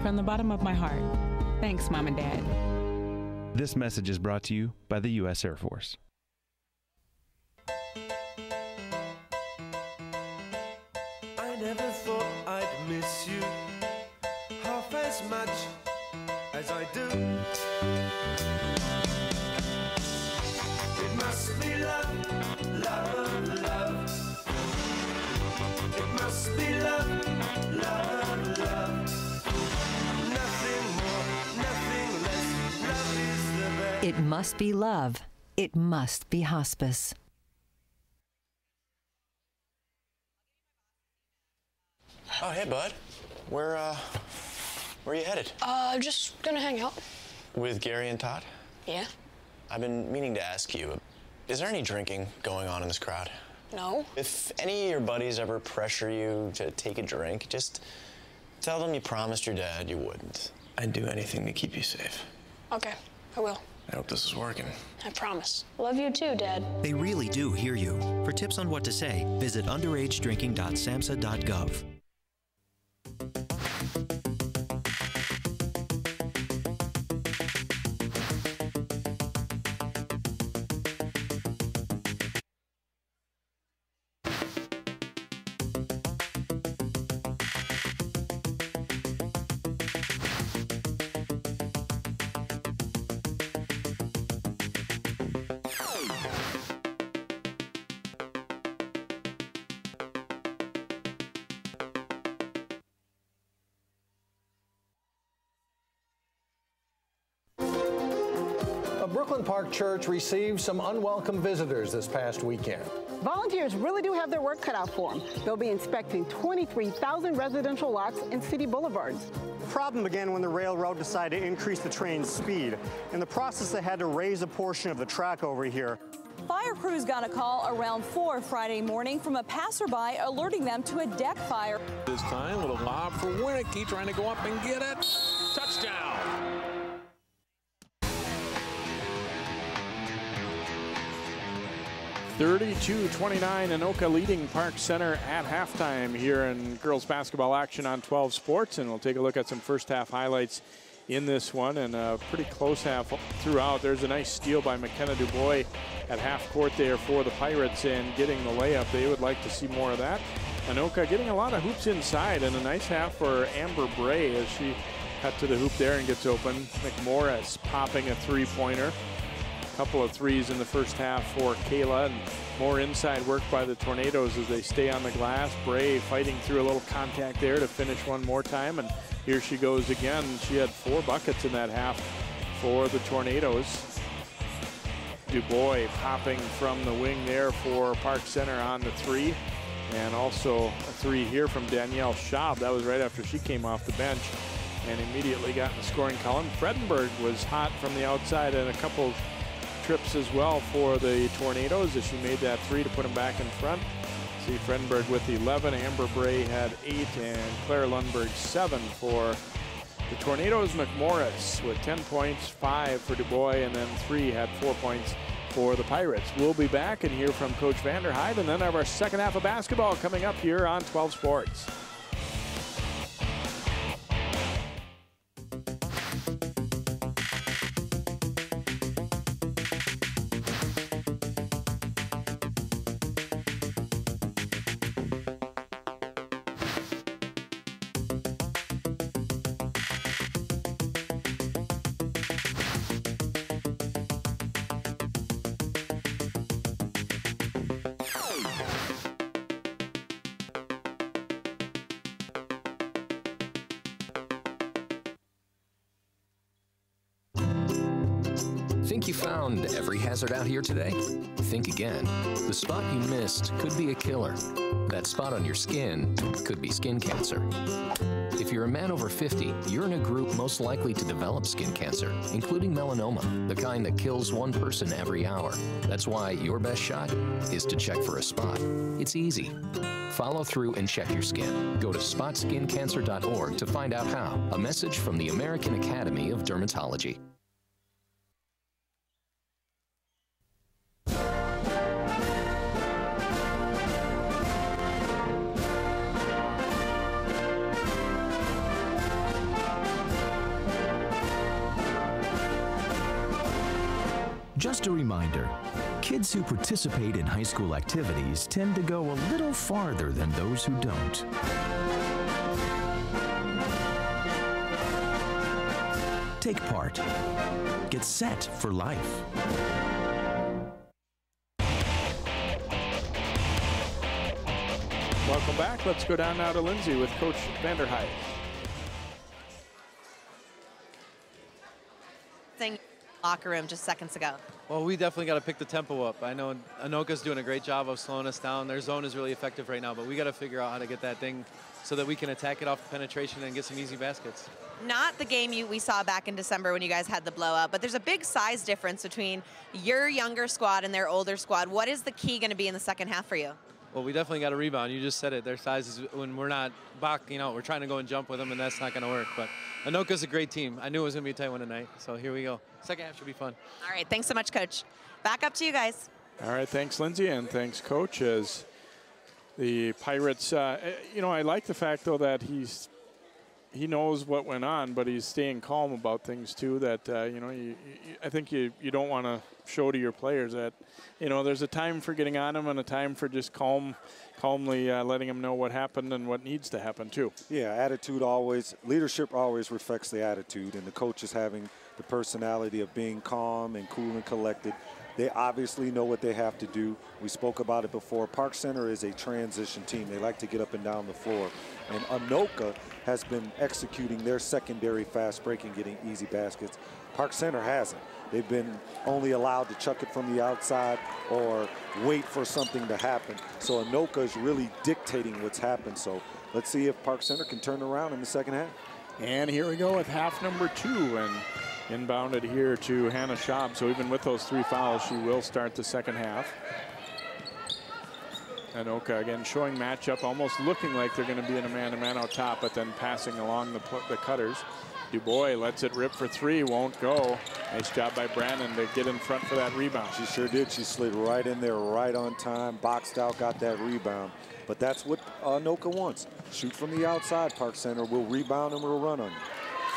From the bottom of my heart, thanks, Mom and Dad. This message is brought to you by the U.S. Air Force. I never thought I'd miss you half as much as I do. It must be love, love, love. It must be love, love, love. Nothing more, nothing less. Love is the best. It must be love. It must be hospice. Oh, hey, bud. Where are you headed? Just gonna hang out. With Gary and Todd? Yeah. I've been meaning to ask you, is there any drinking going on in this crowd? No. If any of your buddies ever pressure you to take a drink, just tell them you promised your dad you wouldn't. I'd do anything to keep you safe. Okay, I will. I hope this is working. I promise. Love you too, Dad. They really do hear you. For tips on what to say, visit underagedrinking.samhsa.gov. Brooklyn Park Church received some unwelcome visitors this past weekend. Volunteers really do have their work cut out for them. They'll be inspecting 23,000 residential lots and city boulevards. The problem began when the railroad decided to increase the train's speed. In the process, they had to raise a portion of the track over here. Fire crews got a call around 4 Friday morning from a passerby alerting them to a deck fire. This time, little lob for Winnicky, trying to go up and get it. Touchdown! (32-29), Anoka leading Park Center at halftime here in girls basketball action on 12 Sports, and we'll take a look at some first half highlights in this one, and a pretty close half throughout. There's a nice steal by McKenna Dubois at half court there for the Pirates and getting the layup. They would like to see more of that. Anoka getting a lot of hoops inside, and a nice half for Amber Bray as she cut to the hoop there and gets open. McMorris popping a three-pointer. Couple of threes in the first half for Kayla, and more inside work by the Tornadoes as they stay on the glass. Bray fighting through a little contact there to finish one more time, and here she goes again. She had 4 buckets in that half for the Tornadoes. Dubois popping from the wing there for Park Center on the 3, and also a 3 here from Danielle Schaub. That was right after she came off the bench and immediately got in the scoring column. Fredenberg was hot from the outside, and a couple trips as well for the Tornadoes as she made that 3 to put them back in front. See Fredenberg with 11, Amber Bray had 8, and Claire Lundberg 7 for the Tornadoes. McMorris with 10 points, 5 for Dubois, and then 3 had 4 points for the Pirates. We'll be back and hear from Coach Vanderhyde, and then have our second half of basketball coming up here on 12 Sports. Think you found every hazard out here today? Think again. The spot you missed could be a killer. That spot on your skin could be skin cancer. If you're a man over 50, you're in a group most likely to develop skin cancer, including melanoma, the kind that kills 1 person every hour. That's why your best shot is to check for a spot. It's easy. Follow through and check your skin. Go to spotskincancer.org to find out how. A message from the American Academy of Dermatology. Just a reminder, kids who participate in high school activities tend to go a little farther than those who don't. Take part. Get set for life. Welcome back. Let's go down now to Lindsay with Coach Vanderhyde. Locker room just seconds ago. Well, we definitely got to pick the tempo up. I know Anoka's doing a great job of slowing us down. Their zone is really effective right now, but we got to figure out how to get that thing so that we can attack it off penetration and get some easy baskets. Not the game we saw back in December when you guys had the blowout, but there's a big size difference between your younger squad and their older squad. What is the key going to be in the second half for you? Well, we definitely got to rebound. You just said it. Their size is, when we're not backing out, we're trying to go and jump with them, and that's not going to work. But Anoka's a great team. I knew it was going to be a tight one tonight, so here we go. Second half should be fun. All right, thanks so much, Coach. Back up to you guys. All right, thanks, Lindsay, and thanks, Coach. As the Pirates, you know, I like the fact, though, that he knows what went on, but he's staying calm about things, too, that, you know, I think you don't want to show to your players that, you know, there's a time for getting on them and a time for just calmly letting them know what happened and what needs to happen, too. Yeah, attitude always, leadership always reflects the attitude, and the coach is having the personality of being calm and cool and collected. They obviously know what they have to do. We spoke about it before. Park Center is a transition team. They like to get up and down the floor. And Anoka has been executing their secondary fast break and getting easy baskets. Park Center hasn't. They've been only allowed to chuck it from the outside or wait for something to happen. So Anoka is really dictating what's happened. So let's see if Park Center can turn around in the second half. And here we go with half number 2, and inbounded here to Hannah Schaub. So even with those 3 fouls, she will start the second half. Anoka again showing matchup, almost looking like they're going to be in a man-to-man out top, but then passing along the cutters. Dubois lets it rip for 3, won't go. Nice job by Brannon to get in front for that rebound. She sure did. She slid right in there, right on time, boxed out, got that rebound. But that's what Anoka wants. Shoot from the outside. Park Center will rebound and will run on you.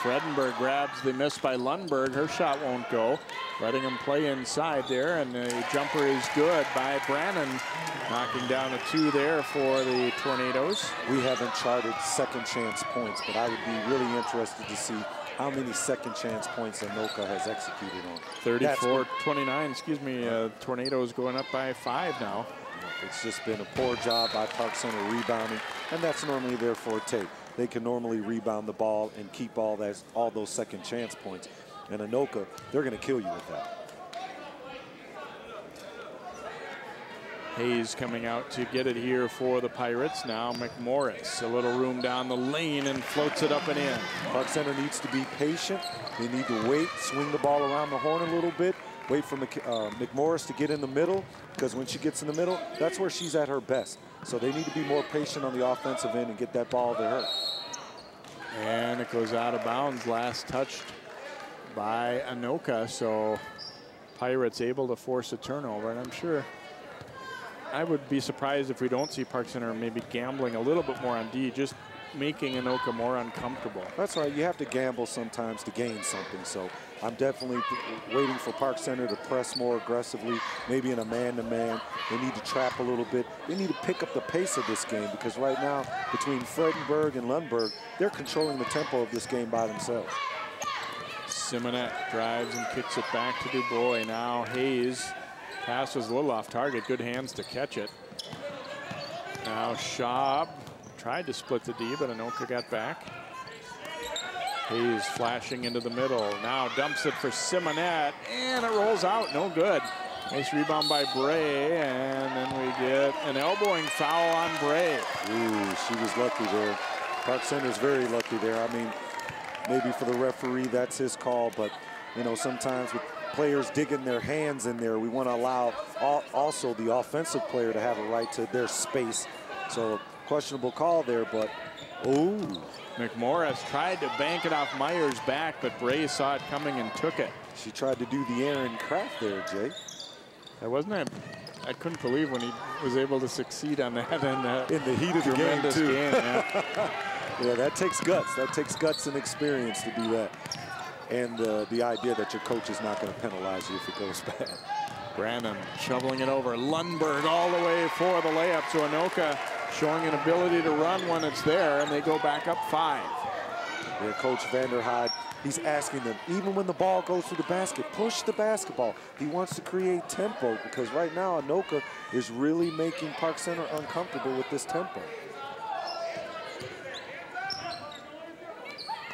Fredenberg grabs the miss by Lundberg. Her shot won't go. Letting him play inside there, and the jumper is good by Brannon. Knocking down a 2 there for the Tornadoes. We haven't charted second chance points, but I would be really interested to see how many second chance points Anoka has executed on. 34-29, Tornadoes going up by 5 now. It's just been a poor job by Park Center rebounding, and that's normally their forte. They can normally rebound the ball and keep all those second chance points. And Anoka, they're going to kill you with that. Hayes coming out to get it here for the Pirates. Now McMorris, a little room down the lane and floats it up and in. Park Center needs to be patient. They need to wait, swing the ball around the horn a little bit, wait for McMorris to get in the middle, because when she gets in the middle, that's where she's at her best. So they need to be more patient on the offensive end and get that ball to her. And it goes out of bounds, last touched by Anoka, so Pirates able to force a turnover, and I'm sure I would be surprised if we don't see Park Center maybe gambling a little bit more on D, just making Anoka more uncomfortable. That's right, you have to gamble sometimes to gain something, so I'm definitely waiting for Park Center to press more aggressively, maybe in a man-to-man. They need to trap a little bit. They need to pick up the pace of this game, because right now, between Fredenberg and Lundberg, they're controlling the tempo of this game by themselves. Simonette drives and kicks it back to Dubois. Now Hayes, pass was a little off target. Good hands to catch it. Now Schaub tried to split the D, but Anoka got back. Hayes flashing into the middle. Now dumps it for Simonette, and it rolls out. No good. Nice rebound by Bray, and then we get an elbowing foul on Bray. Ooh, she was lucky there. Park Center's very lucky there. I mean, maybe for the referee, that's his call, but you know, sometimes with players digging their hands in there, we want to allow also the offensive player to have a right to their space. So questionable call there, but ooh. McMorris tried to bank it off Meyer's back, but Bray saw it coming and took it. She tried to do the Aaron Kraft there, Jay. That wasn't I couldn't believe when he was able to succeed on that in the heat of the game too. Yeah. Yeah, that takes guts. That takes guts and experience to do that. And the idea that your coach is not going to penalize you if it goes bad. Brannon shoveling it over. Lundberg all the way for the layup to Anoka, showing an ability to run when it's there, and they go back up 5. Yeah, Coach Vanderhyde, he's asking them, even when the ball goes to the basket, push the basketball. He wants to create tempo, because right now Anoka is really making Park Center uncomfortable with this tempo.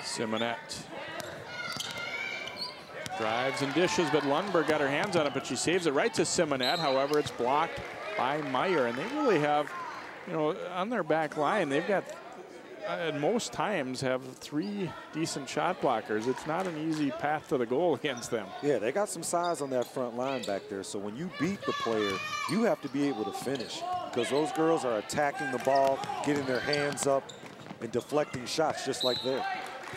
Simonette drives and dishes, but Lundberg got her hands on it, but she saves it right to Simonette. However, it's blocked by Meyer, and they really have, you know, on their back line, they've got, at most times, have 3 decent shot blockers. It's not an easy path to the goal against them. Yeah, they got some size on that front line back there, so when you beat the player, you have to be able to finish, because those girls are attacking the ball, getting their hands up, and deflecting shots just like there.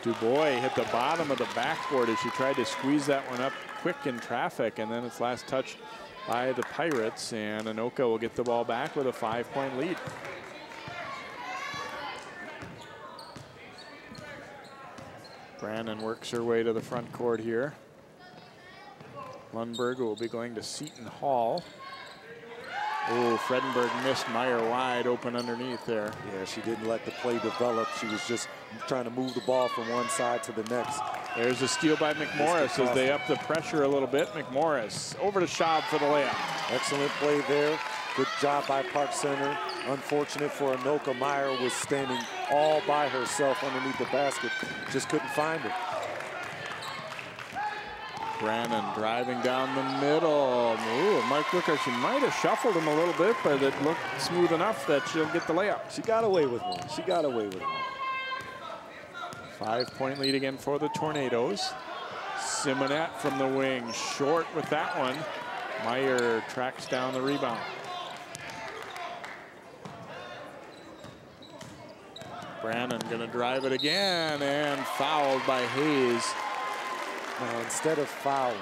Dubois hit the bottom of the backboard as she tried to squeeze that one up quick in traffic, and then it's last touched by the Pirates, and Anoka will get the ball back with a 5-point lead. Brannon works her way to the front court here. Lundberg will be going to Seton Hall. Oh, Fredenberg missed Meyer wide open underneath there. Yeah, she didn't let the play develop. She was just trying to move the ball from one side to the next. There's a steal by McMorris as they up the pressure a little bit. McMorris over to Schaub for the layup. Excellent play there. Good job by Park Center. Unfortunate for Anoka. Meyer was standing all by herself underneath the basket. Just couldn't find it. Brannon driving down the middle. Ooh, Mark looked like she might have shuffled him a little bit, but it looked smooth enough that she'll get the layup. She got away with one. She got away with one. 5-point lead again for the Tornadoes. Simonette from the wing, short with that one. Meyer tracks down the rebound. Brannon gonna drive it again and fouled by Hayes. Now, instead of fouling,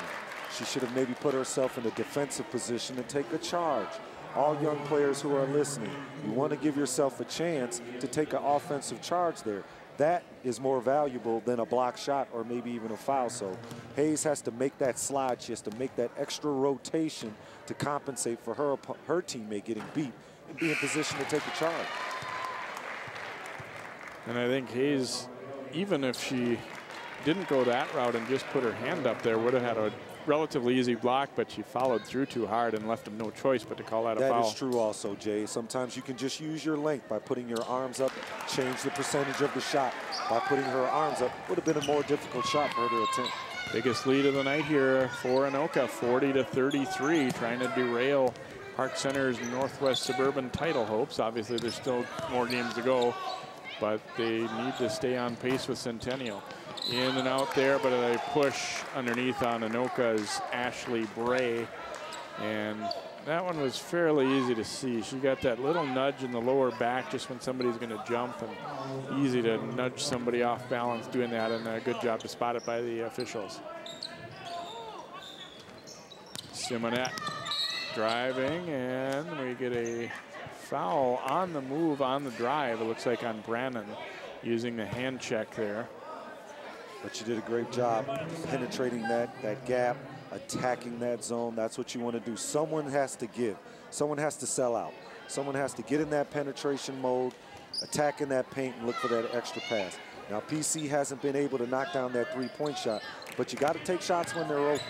she should have maybe put herself in a defensive position and take a charge. All young players who are listening, you want to give yourself a chance to take an offensive charge there. That is more valuable than a block shot or maybe even a foul. So Hayes has to make that slide. She has to make that extra rotation to compensate for her teammate getting beat and be in position to take a charge. And I think Hayes, even if she didn't go that route and just put her hand up there, would have had a relatively easy block, but she followed through too hard and left him no choice but to call that a foul. That is true also, Jay. Sometimes you can just use your length by putting your arms up, change the percentage of the shot. By putting her arms up, would have been a more difficult shot for her to attempt. Biggest lead of the night here for Anoka, 40-33, trying to derail Park Center's Northwest Suburban title hopes. Obviously, there's still more games to go, but they need to stay on pace with Centennial. In and out there, but a push underneath on Anoka's Ashley Bray. And that one was fairly easy to see. She got that little nudge in the lower back just when somebody's going to jump, and easy to nudge somebody off balance doing that, and a good job to spot it by the officials. Simonette driving, and we get a foul on the move, on the drive, it looks like on Brannon, using the hand check there. But you did a great job penetrating that gap, attacking that zone. That's what you want to do. Someone has to give. Someone has to sell out. Someone has to get in that penetration mode, attack in that paint, and look for that extra pass. Now, PC hasn't been able to knock down that three-point shot, but you got to take shots when they're open.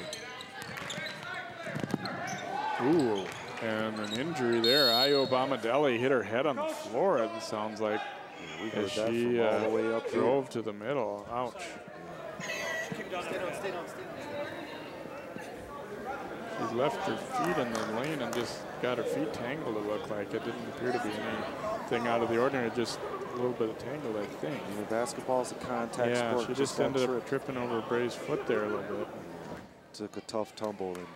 Ooh, and an injury there. Ayo Bomadelli hit her head on the floor, it sounds like. Yeah, we heard as that she from all the way up drove here. To the middle. Ouch. Stay down. She left her feet in the lane and just got her feet tangled, it looked like. It didn't appear to be anything out of the ordinary, just a little bit of tangled, I think. You know, basketball's a contact sport. Yeah, she just ended up tripping over Bray's foot there a little bit. Took a tough tumble, and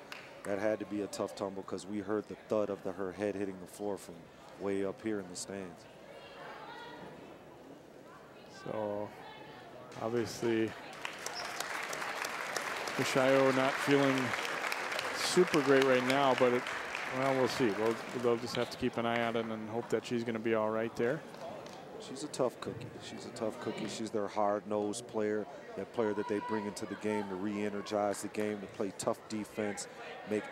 that had to be a tough tumble because we heard the thud of her head hitting the floor from way up here in the stands. So, obviously, Osseo not feeling super great right now, but well, we'll see. They'll just have to keep an eye on it and hope that she's going to be all right there. She's a tough cookie. She's a tough cookie. She's their hard-nosed player, that player that they bring into the game to re-energize the game, to play tough defense, make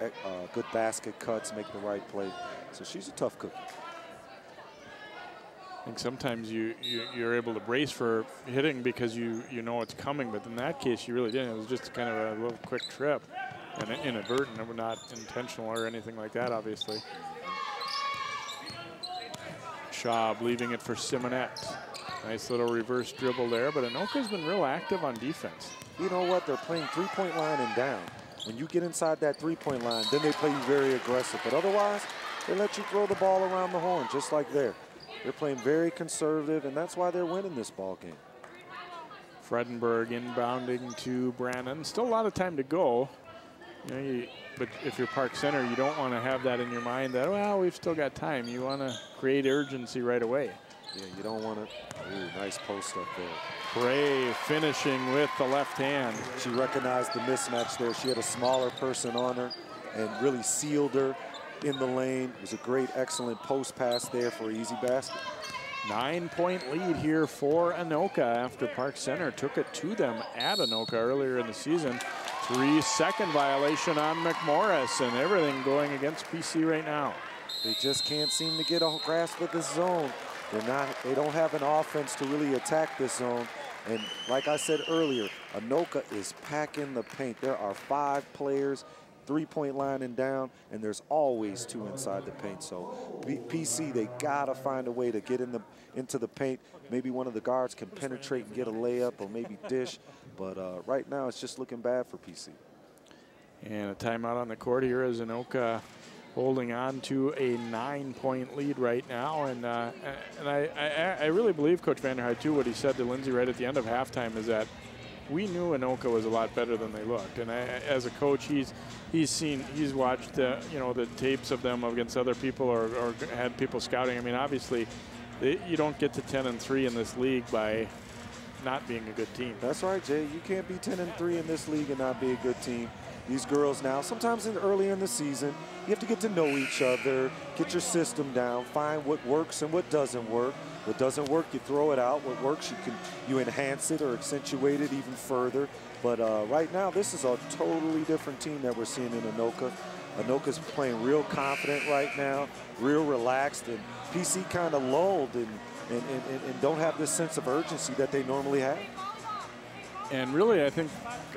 good basket cuts, make the right play. So she's a tough cookie. I think sometimes you're able to brace for hitting because you know it's coming, but in that case you really didn't. It was just kind of a little quick trip and inadvertent. It was not intentional or anything like that, obviously. Schaub leaving it for Simonette. Nice little reverse dribble there, but Anoka's been real active on defense. You know what? They're playing three-point line and down. When you get inside that three-point line, then they play you very aggressive. But otherwise, they let you throw the ball around the horn, just like there. They're playing very conservative, and that's why they're winning this ball game. Fredenberg inbounding to Brannon. Still a lot of time to go. You know, but if you're Park Center, you don't want to have that in your mind that, well, we've still got time. You want to create urgency right away. Yeah, you don't want to. Ooh, nice post up there. Bray finishing with the left hand. She recognized the mismatch there. She had a smaller person on her and really sealed her in the lane. It was a great, excellent post pass there for an easy basket. 9-point lead here for Anoka after Park Center took it to them at Anoka earlier in the season. 3-second violation on McMorris, and everything going against PC right now. They just can't seem to get a grasp of this zone. They don't have an offense to really attack this zone. And like I said earlier, Anoka is packing the paint. There are 5 players, three-point line and down, and there's always 2 inside the paint. So PC, they gotta find a way to get into the paint. Maybe one of the guards can penetrate and get a layup, or maybe dish. But right now, it's just looking bad for PC. And a timeout on the court here as Anoka holding on to a 9-point lead right now. And I really believe Coach Vanderhyde, too, what he said to Lindsay right at the end of halftime is that we knew Anoka was a lot better than they looked. And as a coach, he's watched the tapes of them against other people or had people scouting. I mean, obviously, you don't get to 10-3 in this league by not being a good team. That's right, Jay. You can't be 10-3 in this league and not be a good team. These girls now, sometimes early in the season, you have to get to know each other, get your system down, find what works and what doesn't work. What doesn't work, you throw it out. What works, you enhance it or accentuate it even further. But right now, this is a totally different team that we're seeing in Anoka. Anoka's playing real confident right now, real relaxed, and PC kind of lulled and don't have this sense of urgency that they normally have. And really, I think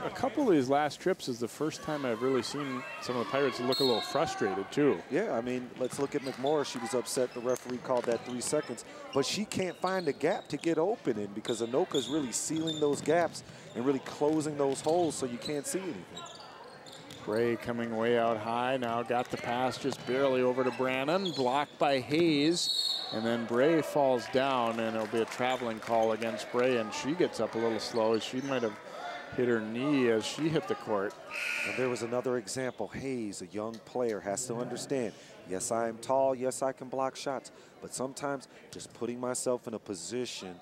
a couple of these last trips is the first time I've really seen some of the Pirates look a little frustrated, too. Yeah, I mean, let's look at McMorris. She was upset the referee called that 3 seconds, but she can't find a gap to get open in because Anoka's really sealing those gaps and really closing those holes so you can't see anything. Bray coming way out high, now got the pass just barely over to Brannon, blocked by Hayes. And then Bray falls down, and it'll be a traveling call against Bray, and she gets up a little slow. She might have hit her knee as she hit the court. And there was another example. Hayes, a young player, has to understand, yes, I am tall, yes, I can block shots, but sometimes just putting myself in a position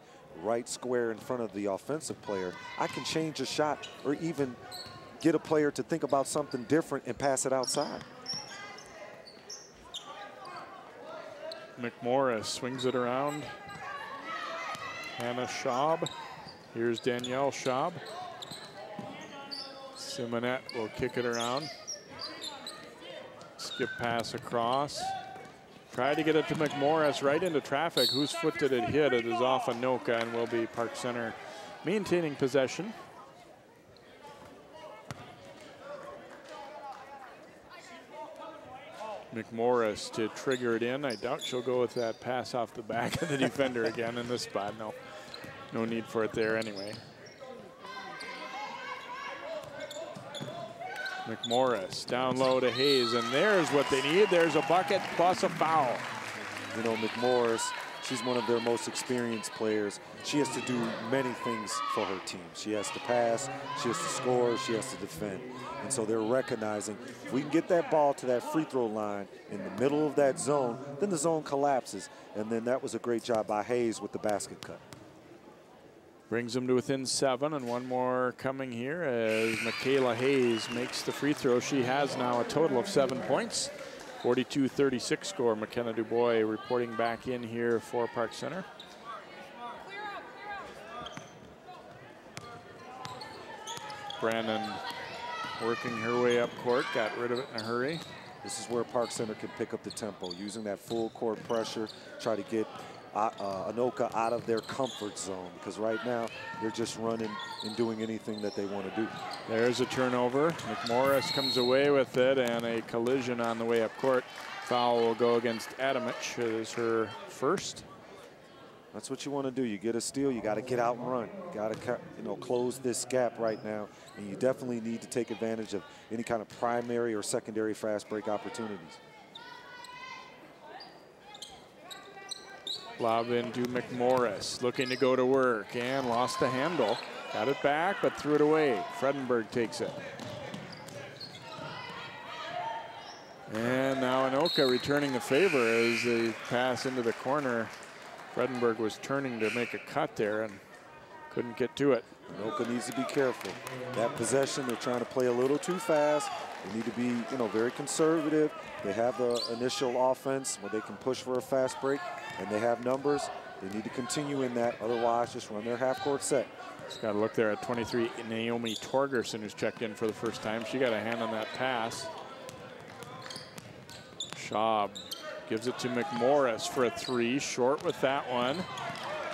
right square in front of the offensive player, I can change a shot or even get a player to think about something different and pass it outside. McMorris swings it around. Hannah Schaub. Here's Danielle Schaub. Simonette will kick it around. Skip pass across. Try to get it to McMorris right into traffic. Whose foot did it hit? It is off Anoka and will be Park Center maintaining possession. McMorris to trigger it in. I doubt she'll go with that pass off the back of the defender again in this spot. No need for it there anyway. McMorris down low to Hayes, and there's what they need. There's a bucket plus a foul. You know, McMorris, she's one of their most experienced players. She has to do many things for her team. She has to pass, she has to score, she has to defend. And so they're recognizing if we can get that ball to that free throw line in the middle of that zone, then the zone collapses. And then that was a great job by Hayes with the basket cut. Brings them to within 7, and one more coming here as Michaela Hayes makes the free throw. She has now a total of 7 points. 42-36 score. McKenna Dubois reporting back in here for Park Center. Brannon working her way up court, got rid of it in a hurry. This is where Park Center can pick up the tempo, using that full court pressure, try to get Anoka out of their comfort zone, because right now they're just running and doing anything that they want to do. There's a turnover. McMorris comes away with it, and a collision on the way up court. Foul will go against Adamich. It is her first. That's what you want to do. You get a steal, you got to get out and run. You got to, close this gap right now, and you definitely need to take advantage of any kind of primary or secondary fast break opportunities. Lob into McMorris, looking to go to work, and lost the handle. Got it back, but threw it away. Fredenberg takes it. And now Anoka returning the favor as they pass into the corner. Fredenberg was turning to make a cut there and couldn't get to it. Anoka needs to be careful. That possession, they're trying to play a little too fast. They need to be, very conservative. They have the initial offense where they can push for a fast break, and they have numbers. They need to continue in that. Otherwise, just run their half-court set. Just got to look there at 23, Naomi Torgerson, who's checked in for the first time. She got a hand on that pass. Schaub gives it to McMorris for a 3, short with that one.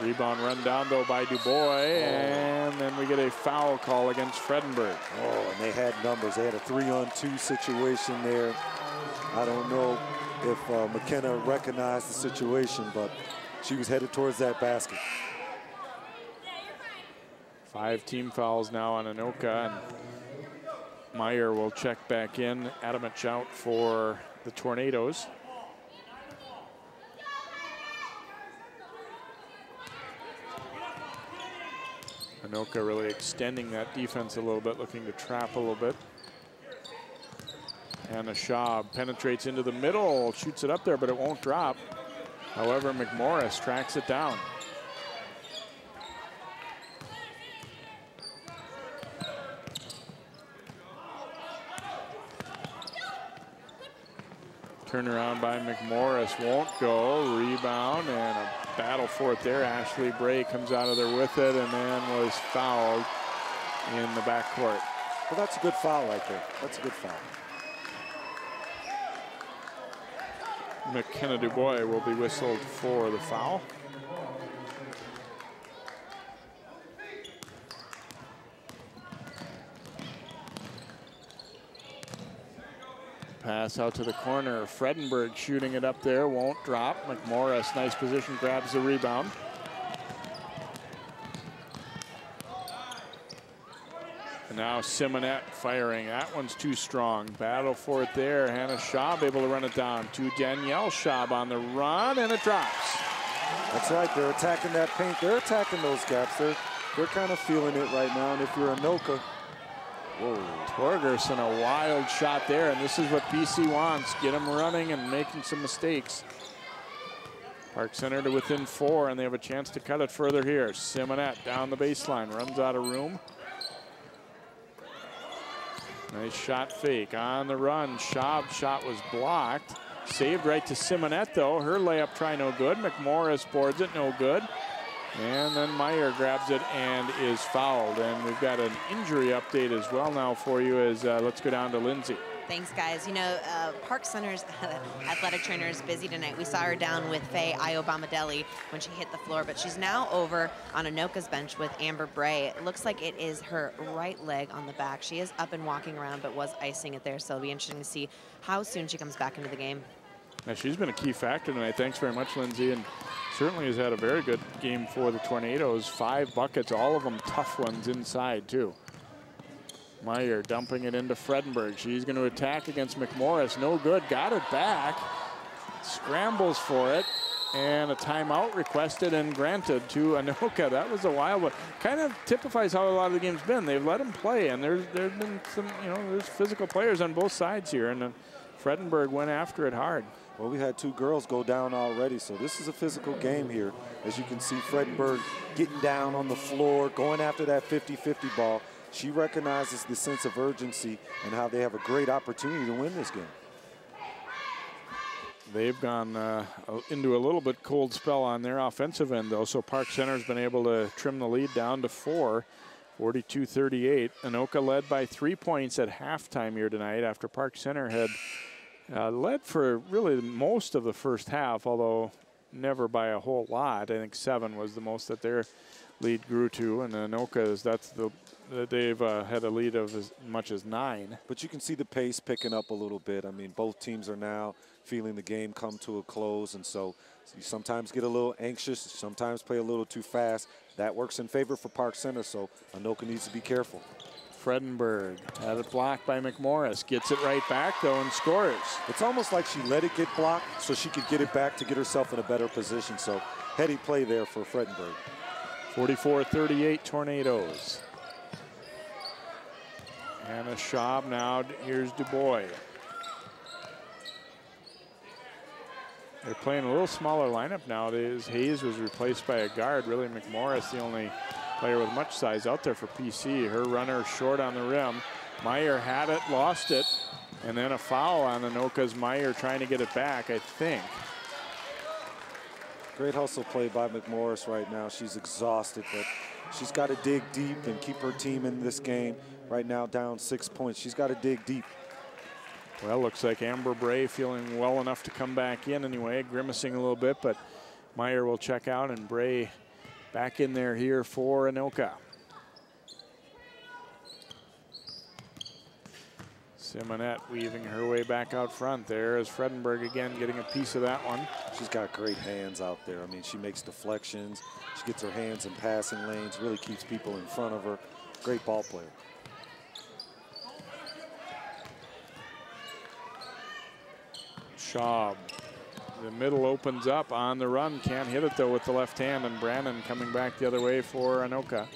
Rebound run down, though, by Dubois, and then we get a foul call against Fredenberg. Oh, and they had numbers. They had a 3-on-2 situation there. I don't know if McKenna recognized the situation, but she was headed towards that basket. 5 team fouls now on Anoka, and Meyer will check back in. Adamich out for the Tornadoes. Anoka really extending that defense a little bit, looking to trap a little bit. Hannah Schaub penetrates into the middle, shoots it up there, but it won't drop. However, McMorris tracks it down. Turnaround by McMorris won't go. Rebound and a battle for it there. Ashley Bray comes out of there with it and then was fouled in the backcourt. Well, that's a good foul right there. That's a good foul. McKenna Dubois will be whistled for the foul. Pass out to the corner. Fredenberg shooting it up there, won't drop. McMorris, nice position, grabs the rebound. And now Simonette firing. That one's too strong. Battle for it there. Hannah Schaub able to run it down to Danielle Schaub on the run, and it drops. That's right. They're attacking that paint. They're attacking those gaps. They're kind of feeling it right now. And if you're Anoka, whoa. Torgerson, a wild shot there, and this is what BC wants. Get them running and making some mistakes. Park Center to within 4, and they have a chance to cut it further here. Simonette down the baseline, runs out of room. Nice shot fake on the run. Schaub's shot was blocked. Saved right to Simonette, though. Her layup try no good. McMorris boards it, no good. And then Meyer grabs it and is fouled. And we've got an injury update as well now for you as let's go down to Lindsay. Thanks, guys. You know, Park Center's athletic trainer is busy tonight. We saw her down with Faye Iobamadeli when she hit the floor, but she's now over on Anoka's bench with Amber Bray. It looks like it is her right leg on the back. She is up and walking around, but was icing it there, so it'll be interesting to see how soon she comes back into the game. Now, she's been a key factor tonight. Thanks very much, Lindsay, and certainly has had a very good game for the Tornadoes. 5 buckets, all of them tough ones inside, too. Meyer dumping it into Fredenberg. She's going to attack against McMorris. No good. Got it back. Scrambles for it. And a timeout requested and granted to Anoka. That was a wild one. Kind of typifies how a lot of the game's been. They've let them play, and there's been some, you know, there's physical players on both sides here. And Fredenberg went after it hard. Well, we had 2 girls go down already, so this is a physical game here. As you can see, Fredenberg getting down on the floor, going after that 50-50 ball. She recognizes the sense of urgency and how they have a great opportunity to win this game. They've gone into a little bit cold spell on their offensive end, though, so Park Center's been able to trim the lead down to 4, 42-38. Anoka led by 3 points at halftime here tonight after Park Center had led for really most of the first half, although never by a whole lot. I think 7 was the most that their lead grew to, and Anoka's, they've had a lead of as much as 9. But you can see the pace picking up a little bit. I mean, both teams are now feeling the game come to a close, and so you sometimes get a little anxious, sometimes play a little too fast. That works in favor for Park Center, so Anoka needs to be careful. Fredenberg had it blocked by McMorris. Gets it right back, though, and scores. It's almost like she let it get blocked so she could get it back to get herself in a better position. So heady play there for Fredenberg. 44-38 Tornadoes. Hannah Schaub now. Here's Dubois. They're playing a little smaller lineup nowadays. Hayes was replaced by a guard. Really, McMorris, the only player with much size out there for PC. Her runner short on the rim. Meyer had it, lost it, and then a foul on Anoka's Meyer trying to get it back, I think. Great hustle play by McMorris right now. She's exhausted, but she's got to dig deep and keep her team in this game. Right now down 6 points. She's got to dig deep. Well, looks like Amber Bray feeling well enough to come back in anyway, grimacing a little bit, but Meyer will check out and Bray back in there here for Anoka. Simonette weaving her way back out front. There is Fredenberg again getting a piece of that one. She's got great hands out there. I mean, she makes deflections. She gets her hands in passing lanes, really keeps people in front of her. Great ball player. Schaub. The middle opens up on the run. Can't hit it, though, with the left hand. And Brannon coming back the other way for Anoka.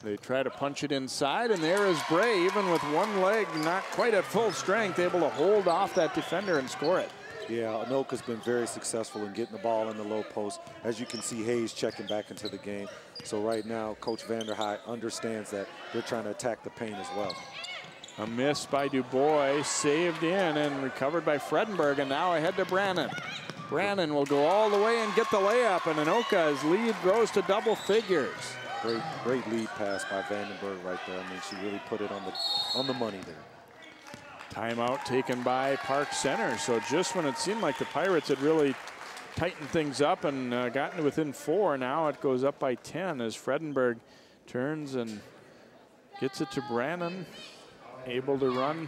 They try to punch it inside, and there is Bray, even with one leg, not quite at full strength, able to hold off that defender and score it. Yeah, Anoka's been very successful in getting the ball in the low post. As you can see, Hayes checking back into the game. So right now, Coach Vanderhei understands that they're trying to attack the paint as well. A miss by Dubois, saved in and recovered by Fredenberg, and now ahead to Brannon. Brannon will go all the way and get the layup, and Anoka's lead grows to double figures. Great lead pass by Vandenberg right there. I mean, she really put it on the money there. Timeout taken by Park Center. So just when it seemed like the Pirates had really tightened things up and gotten within 4, now it goes up by 10 as Fredenberg turns and gets it to Brannon. Able to run.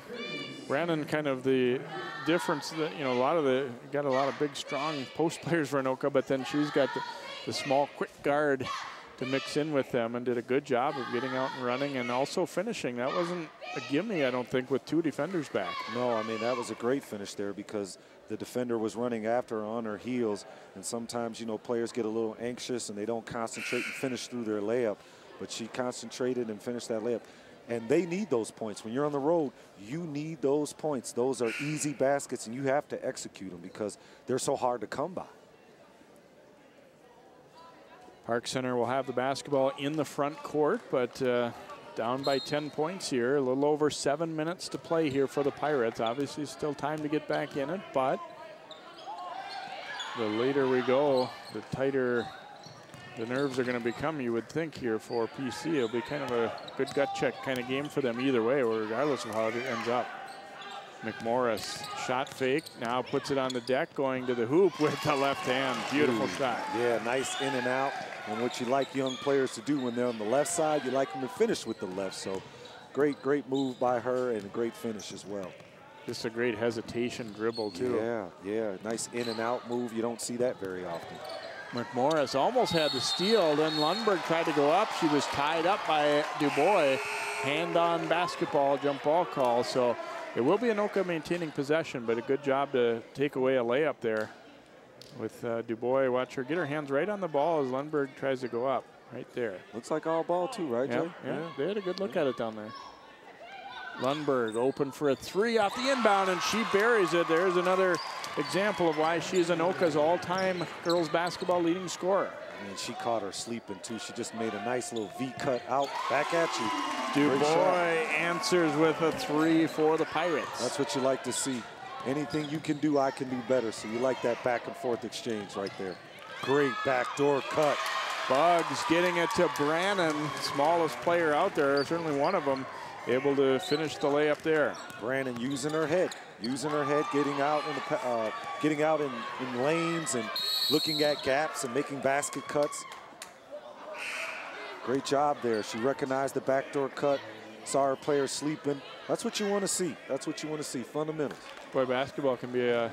Brannon kind of the difference that, you know, got a lot of big, strong post players for Anoka, but then she's got the small, quick guard to mix in with them, and did a good job of getting out and running and also finishing. That wasn't a gimme, I don't think, with 2 defenders back. No, I mean, that was a great finish there because the defender was running after her on her heels, and sometimes, you know, players get a little anxious and they don't concentrate and finish through their layup, but she concentrated and finished that layup. And they need those points. When you're on the road, you need those points. Those are easy baskets, and you have to execute them because they're so hard to come by. Park Center will have the basketball in the front court, but down by 10 points here. A little over 7 minutes to play here for the Pirates. Obviously still time to get back in it, but the later we go, the tighter the nerves are going to become, you would think, here for PC. It'll be kind of a good gut check kind of game for them either way, or regardless of how it ends up. McMorris, shot fake, now puts it on the deck, going to the hoop with the left hand. Beautiful shot. Yeah, nice in and out. And what you like young players to do when they're on the left side, you like them to finish with the left. So great move by her and a great finish as well. Just a great hesitation dribble, too. Yeah, nice in and out move. You don't see that very often. McMorris almost had the steal. Then Lundberg tried to go up. She was tied up by Dubois. Hand-on basketball, jump ball call. So it will be Anoka maintaining possession, but a good job to take away a layup there with Dubois. Watch her get her hands right on the ball as Lundberg tries to go up. Right there. Looks like all ball too, right, Jay? Yeah, they had a good look at it down there. Lundberg open for a 3 off the inbound, and she buries it. There's another example of why she is Anoka's all-time girls basketball leading scorer. And she caught her sleeping, too. She just made a nice little V-cut out, back at you. Dubois answers with a 3 for the Pirates. That's what you like to see. Anything you can do, I can do better. So you like that back-and-forth exchange right there. Great backdoor cut. Buggs getting it to Brannon, smallest player out there, certainly one of them, able to finish the layup there. Brannon using her head, getting out in lanes and looking at gaps and making basket cuts. Great job there. She recognized the backdoor cut, saw her player sleeping. That's what you want to see. That's what you want to see, fundamentals. Boy, basketball can be a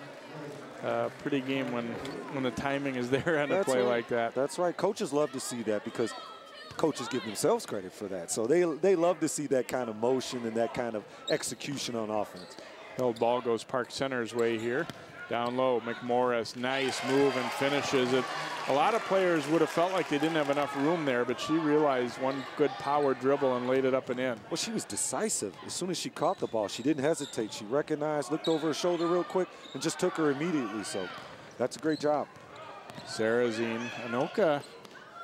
pretty game when the timing is there on a play like that. That's right. Coaches love to see that because coaches give themselves credit for that. So they love to see that kind of motion and that kind of execution on offense. The ball goes Park Center's way here. Down low, McMorris, nice move and finishes it. A lot of players would have felt like they didn't have enough room there, but she realized one good power dribble and laid it up and in. Well, she was decisive. As soon as she caught the ball, she didn't hesitate. She recognized, looked over her shoulder real quick, and just took her immediately. So that's a great job. Sarazine, Anoka,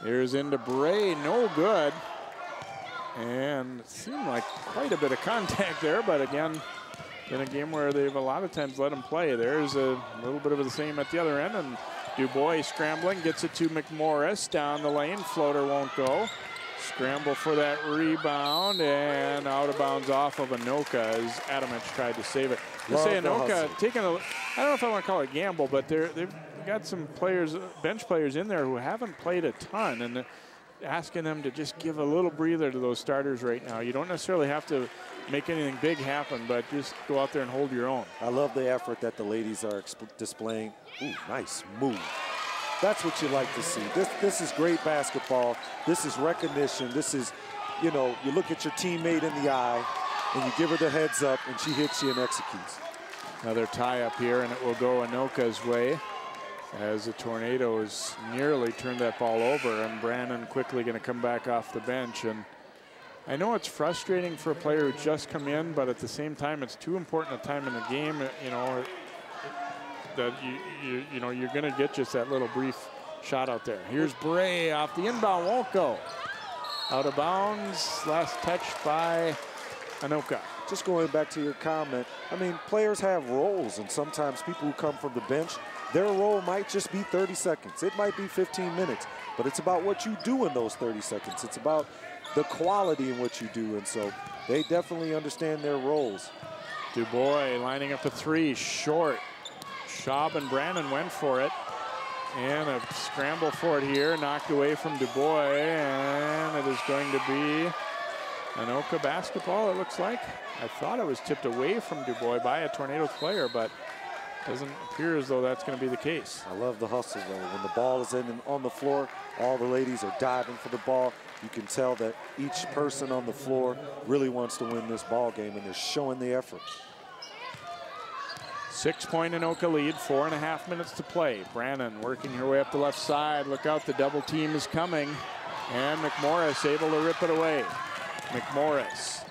here's into Bray, no good. And it seemed like quite a bit of contact there, but again, in a game where they've a lot of times let him play. There's a little bit of the same at the other end, and Dubois scrambling, gets it to McMorris, down the lane, floater won't go. Scramble for that rebound, and out of bounds off of Anoka as Adamich tried to save it. To say Anoka taking a, I don't know if I want to call it a gamble, but they've got some players, bench players in there who haven't played a ton, and asking them to just give a little breather to those starters right now. You don't necessarily have to make anything big happen, but just go out there and hold your own. I love the effort that the ladies are displaying. Ooh, nice move. That's what you like to see. This is great basketball. This is recognition. This is, you know, you look at your teammate in the eye and you give her the heads up, and she hits you and executes. Another tie up here, and it will go Anoka's way as the Tornadoes nearly turned that ball over, and Brannon quickly going to come back off the bench. And I know it's frustrating for a player who just come in, but at the same time, it's too important a time in the game, you know, that you know, you're going to get just that little brief shot out there. Here's Bray off the inbound, won't go. Out of bounds, last touch by Anoka. Just going back to your comment, I mean, players have roles, and sometimes people who come from the bench, their role might just be 30 seconds. It might be 15 minutes, but it's about what you do in those 30 seconds. It's about the quality in what you do, and so they definitely understand their roles. Dubois lining up a three, short. Schaub and Brannon went for it. And a scramble for it here, knocked away from Dubois, and it is going to be Anoka basketball, it looks like. I thought it was tipped away from Dubois by a Tornadoes player, but doesn't appear as though that's going to be the case. I love the hustle, though. When the ball is in and on the floor, all the ladies are diving for the ball. You can tell that each person on the floor really wants to win this ball game, and they're showing the effort. 6-point Anoka lead, 4.5 minutes to play. Brannon working her way up the left side. Look out, the double team is coming. And McMorris able to rip it away. McMorris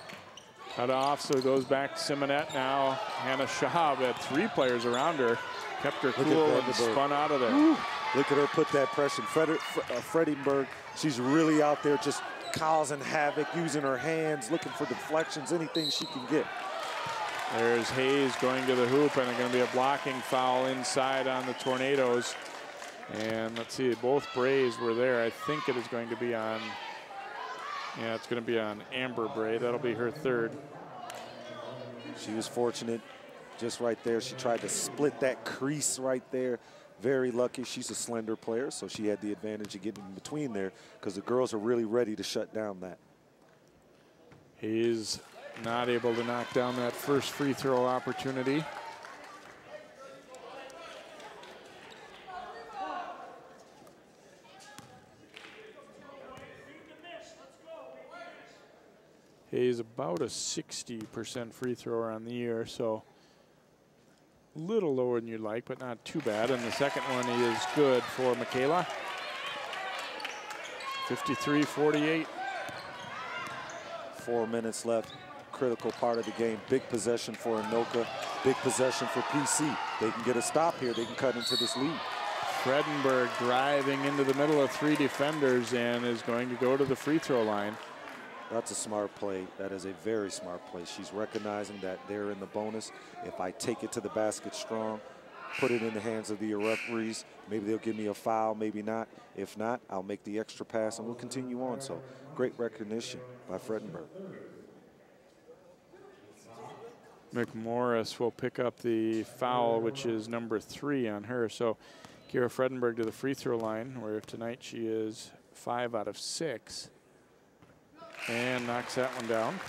cut off, so it goes back to Simonette now. Hannah Schaub had 3 players around her. Kept her cool and spun out of there. Woo. Look at her put that pressure. Freddingberg, she's really out there just causing havoc, using her hands, looking for deflections, anything she can get. There's Hayes going to the hoop, and it's going to be a blocking foul inside on the Tornadoes. And let's see, both Brays were there. I think it is going to be on, yeah, it's going to be on Amber Bray. That'll be her third. She was fortunate just right there. She tried to split that crease right there. Very lucky. She's a slender player, so she had the advantage of getting in between there because the girls are really ready to shut down that. Hayes not able to knock down that first free throw opportunity. Hayes about a 60% free thrower on the year, so a little lower than you'd like, but not too bad. And the second one is good for Michaela. 53-48. 4 minutes left. Critical part of the game. Big possession for Anoka. Big possession for PC. They can get a stop here. They can cut into this lead. Fredenberg driving into the middle of 3 defenders and is going to go to the free throw line. That's a smart play. That is a very smart play. She's recognizing that they're in the bonus. If I take it to the basket strong, put it in the hands of the referees, maybe they'll give me a foul, maybe not. If not, I'll make the extra pass and we'll continue on. So great recognition by Fredenberg. McMorris will pick up the foul, which is number 3 on her. So Kira Fredenberg to the free throw line, where tonight she is 5 out of 6. And knocks that one down.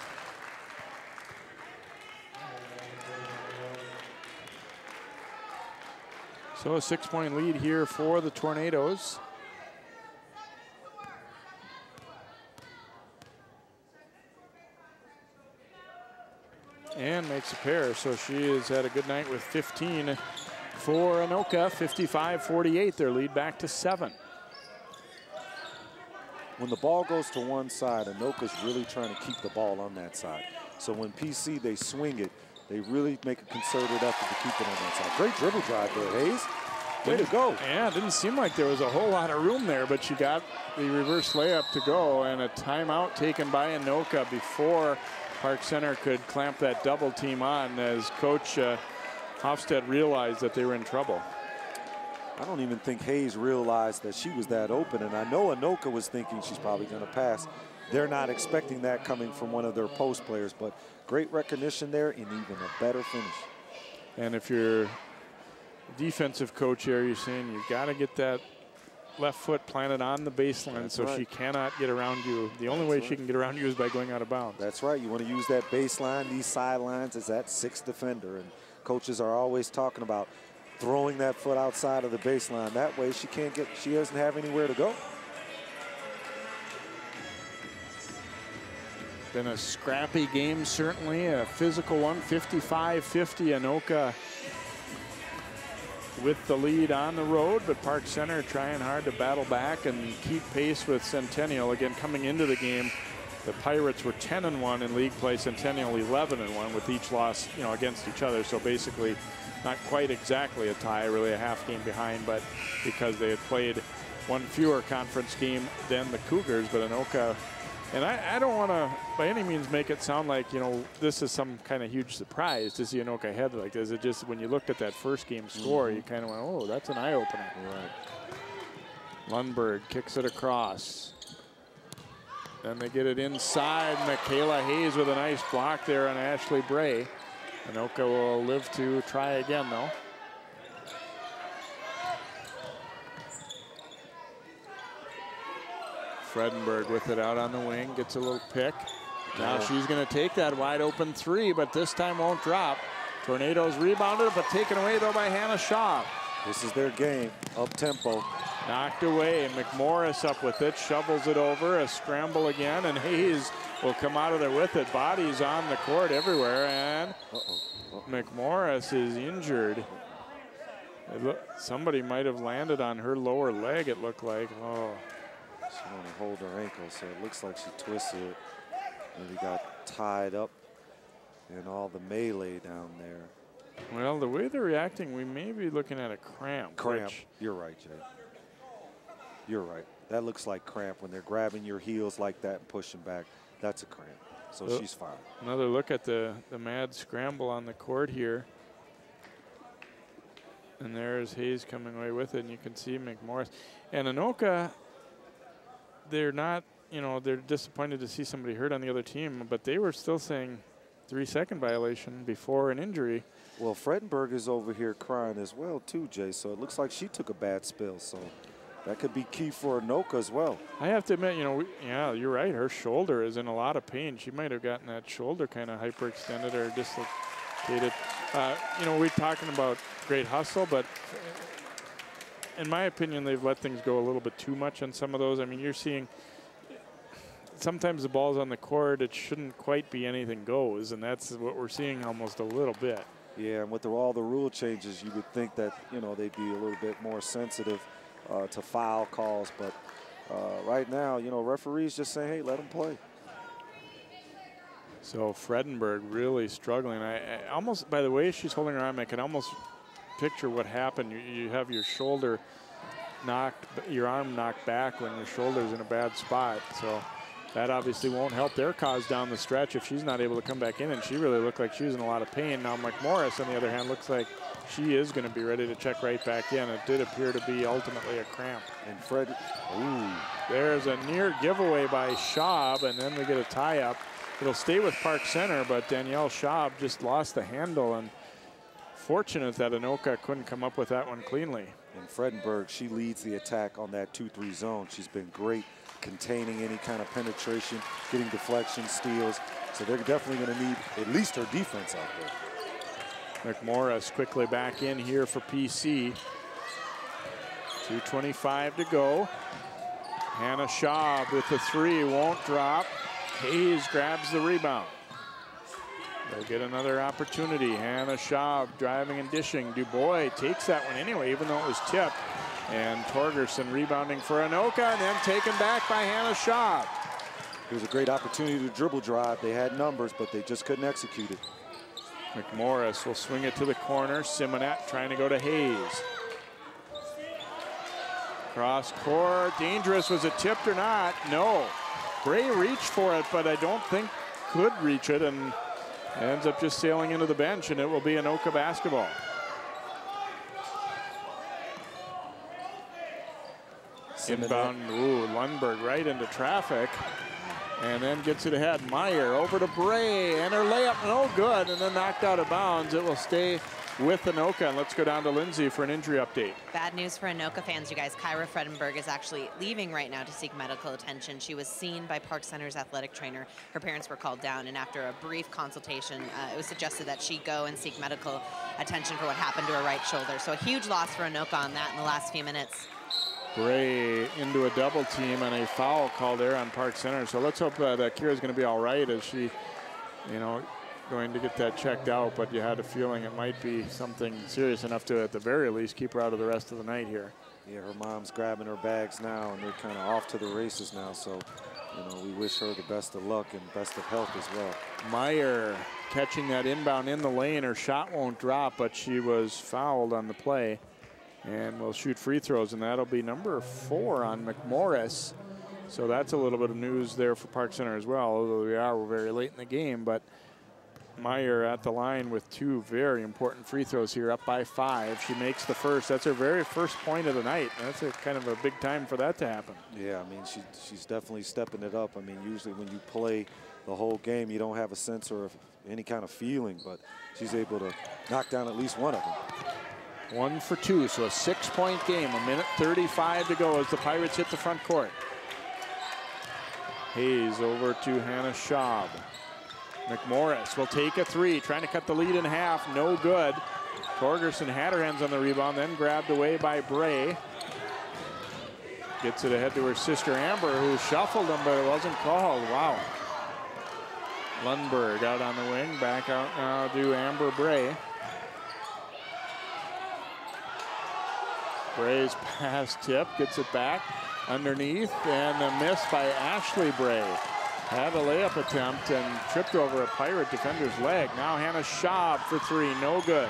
So a 6-point lead here for the Tornadoes. And makes a pair, so she has had a good night with 15 for Anoka. 55-48, their lead back to 7. When the ball goes to one side, Anoka's really trying to keep the ball on that side. So when PC, they swing it, they really make a concerted effort to keep it on that side. Great dribble drive there, Hayes. Way to go. Yeah, it didn't seem like there was a whole lot of room there, but she got the reverse layup to go, and a timeout taken by Anoka before Park Center could clamp that double team on, as Coach Hofstad realized that they were in trouble. I don't even think Hayes realized that she was that open, and I know Anoka was thinking she's probably going to pass. They're not expecting that coming from one of their post players, but great recognition there and even a better finish. And if you're defensive coach here, you're saying you've got to get that left foot planted on the baseline. That's so right. She cannot get around you. The only way she can get around you is by going out of bounds. That's right. You want to use that baseline, these sidelines, as that 6th defender. And coaches are always talking about throwing that foot outside of the baseline. That way she doesn't have anywhere to go. Been a scrappy game, certainly, a physical one, 55-50. Anoka with the lead on the road, but Park Center trying hard to battle back and keep pace with Centennial. Again, coming into the game, the Pirates were 10-1 in league play, Centennial 11-1 with each loss, against each other. So basically, not quite exactly a tie, really a half game behind, but because they had played one fewer conference game than the Cougars. But Anoka, and I don't want to by any means make it sound like, this is some kind of huge surprise to see Anoka ahead like this. It just, when you looked at that first game score, you kind of went, oh, that's an eye-opener. Right. Lundberg kicks it across. Then they get it inside. Michaela Hayes with a nice block there on Ashley Bray. Anoka will live to try again, though. Fredenberg with it out on the wing, gets a little pick. Now she's going to take that wide open three, but this time won't drop. Tornadoes rebounded, but taken away, though, by Hannah Shaw. This is their game, up-tempo. Knocked away. McMorris up with it, shovels it over, a scramble again, and Hayes will come out of there with it. Bodies on the court everywhere, and McMorris is injured. Somebody might have landed on her lower leg, it looked like. Oh. She want to hold her ankle, so it looks like she twisted it. Maybe got tied up in all the melee down there. Well, the way they're reacting, we may be looking at a cramp. Cramp. You're right, Jay. You're right. That looks like cramp when they're grabbing your heels like that and pushing back. That's a cramp. So she's fine. Another look at the mad scramble on the court here. And there's Hayes coming away with it, and you can see McMorris. And Anoka, they're not, they're disappointed to see somebody hurt on the other team, but they were still saying 3-second violation before an injury. Well, Fredenberg is over here crying as well, too, Jay. So it looks like she took a bad spill. So that could be key for Anoka as well. I have to admit, yeah, you're right. Her shoulder is in a lot of pain. She might have gotten that shoulder kind of hyperextended or dislocated. We're talking about great hustle, but in my opinion, they've let things go a little bit too much on some of those. I mean, you're seeing sometimes the ball's on the court, it shouldn't quite be anything goes, and that's what we're seeing almost a little bit. Yeah, and with all the rule changes, you would think that, they'd be a little bit more sensitive to foul calls. But right now, referees just say, hey, let them play. So Fredenberg really struggling. I almost, by the way she's holding her arm, I can almost picture what happened. You have your shoulder knocked, your arm knocked back when your shoulder's in a bad spot. So that obviously won't help their cause down the stretch if she's not able to come back in, and she really looked like she was in a lot of pain. Now McMorris, on the other hand, looks like she is going to be ready to check right back in. It did appear to be ultimately a cramp. And There's a near giveaway by Schaub, and then we get a tie-up. It'll stay with Park Center, but Danielle Schaub just lost the handle, and fortunate that Anoka couldn't come up with that one cleanly. And Fredenberg, she leads the attack on that 2-3 zone. She's been great containing any kind of penetration, getting deflection, steals. So they're definitely going to need at least her defense out there. McMorris quickly back in here for PC. 2:25 to go. Hannah Schaub with the three, won't drop. Hayes grabs the rebound. They'll get another opportunity. Hannah Schaub driving and dishing. Dubois takes that one anyway, even though it was tipped. And Torgerson rebounding for Anoka, and then taken back by Hannah Schaub. It was a great opportunity to dribble drive. They had numbers, but they just couldn't execute it. McMorris will swing it to the corner. Simonet trying to go to Hayes. Cross court, dangerous. Was it tipped or not? No. Bray reached for it, but I don't think could reach it, and ends up just sailing into the bench, and it will be Anoka basketball. Inbound, Lundberg right into traffic, and then gets it ahead. Meyer over to Bray, and her layup no good, and then knocked out of bounds. It will stay with Anoka, and let's go down to Lindsay for an injury update. Bad news for Anoka fans, you guys. Kyra Fredenberg is actually leaving right now to seek medical attention. She was seen by Park Center's athletic trainer. Her parents were called down, and after a brief consultation, it was suggested that she go and seek medical attention for what happened to her right shoulder. So a huge loss for Anoka on that in the last few minutes. Bray into a double team and a foul call there on Park Center. So let's hope that Kira's going to be all right as she, you know, going to get that checked out. But you had a feeling it might be something serious enough to, at the very least, keep her out of the rest of the night here. Yeah, her mom's grabbing her bags now, and they're kind of off to the races now. So, you know, we wish her the best of luck and best of health as well. Meyer catching that inbound in the lane. Her shot won't drop, but she was fouled on the play. And will shoot free throws, and that'll be number 4 on McMorris. So that's a little bit of news there for Park Center as well, although we're very late in the game. But Meyer at the line with 2 very important free throws here, up by 5. She makes the first. That's her very first point of the night. That's a kind of a big time for that to happen. Yeah, I mean, she's definitely stepping it up. I mean, usually when you play the whole game, you don't have a sense or any kind of feeling, but she's able to knock down at least one of them. 1 for 2, so a 6-point game. 1:35 to go as the Pirates hit the front court. Hayes over to Hannah Schaub. McMorris will take a 3, trying to cut the lead in half. No good. Torgerson had her hands on the rebound, then grabbed away by Bray. Gets it ahead to her sister Amber, who shuffled them, but it wasn't called. Wow. Lundberg out on the wing, back out now to Amber Bray. Bray's pass tip, gets it back underneath, and a miss by Ashley Bray. Had a layup attempt and tripped over a Pirate defender's leg. Now Hannah Schaub for 3, no good.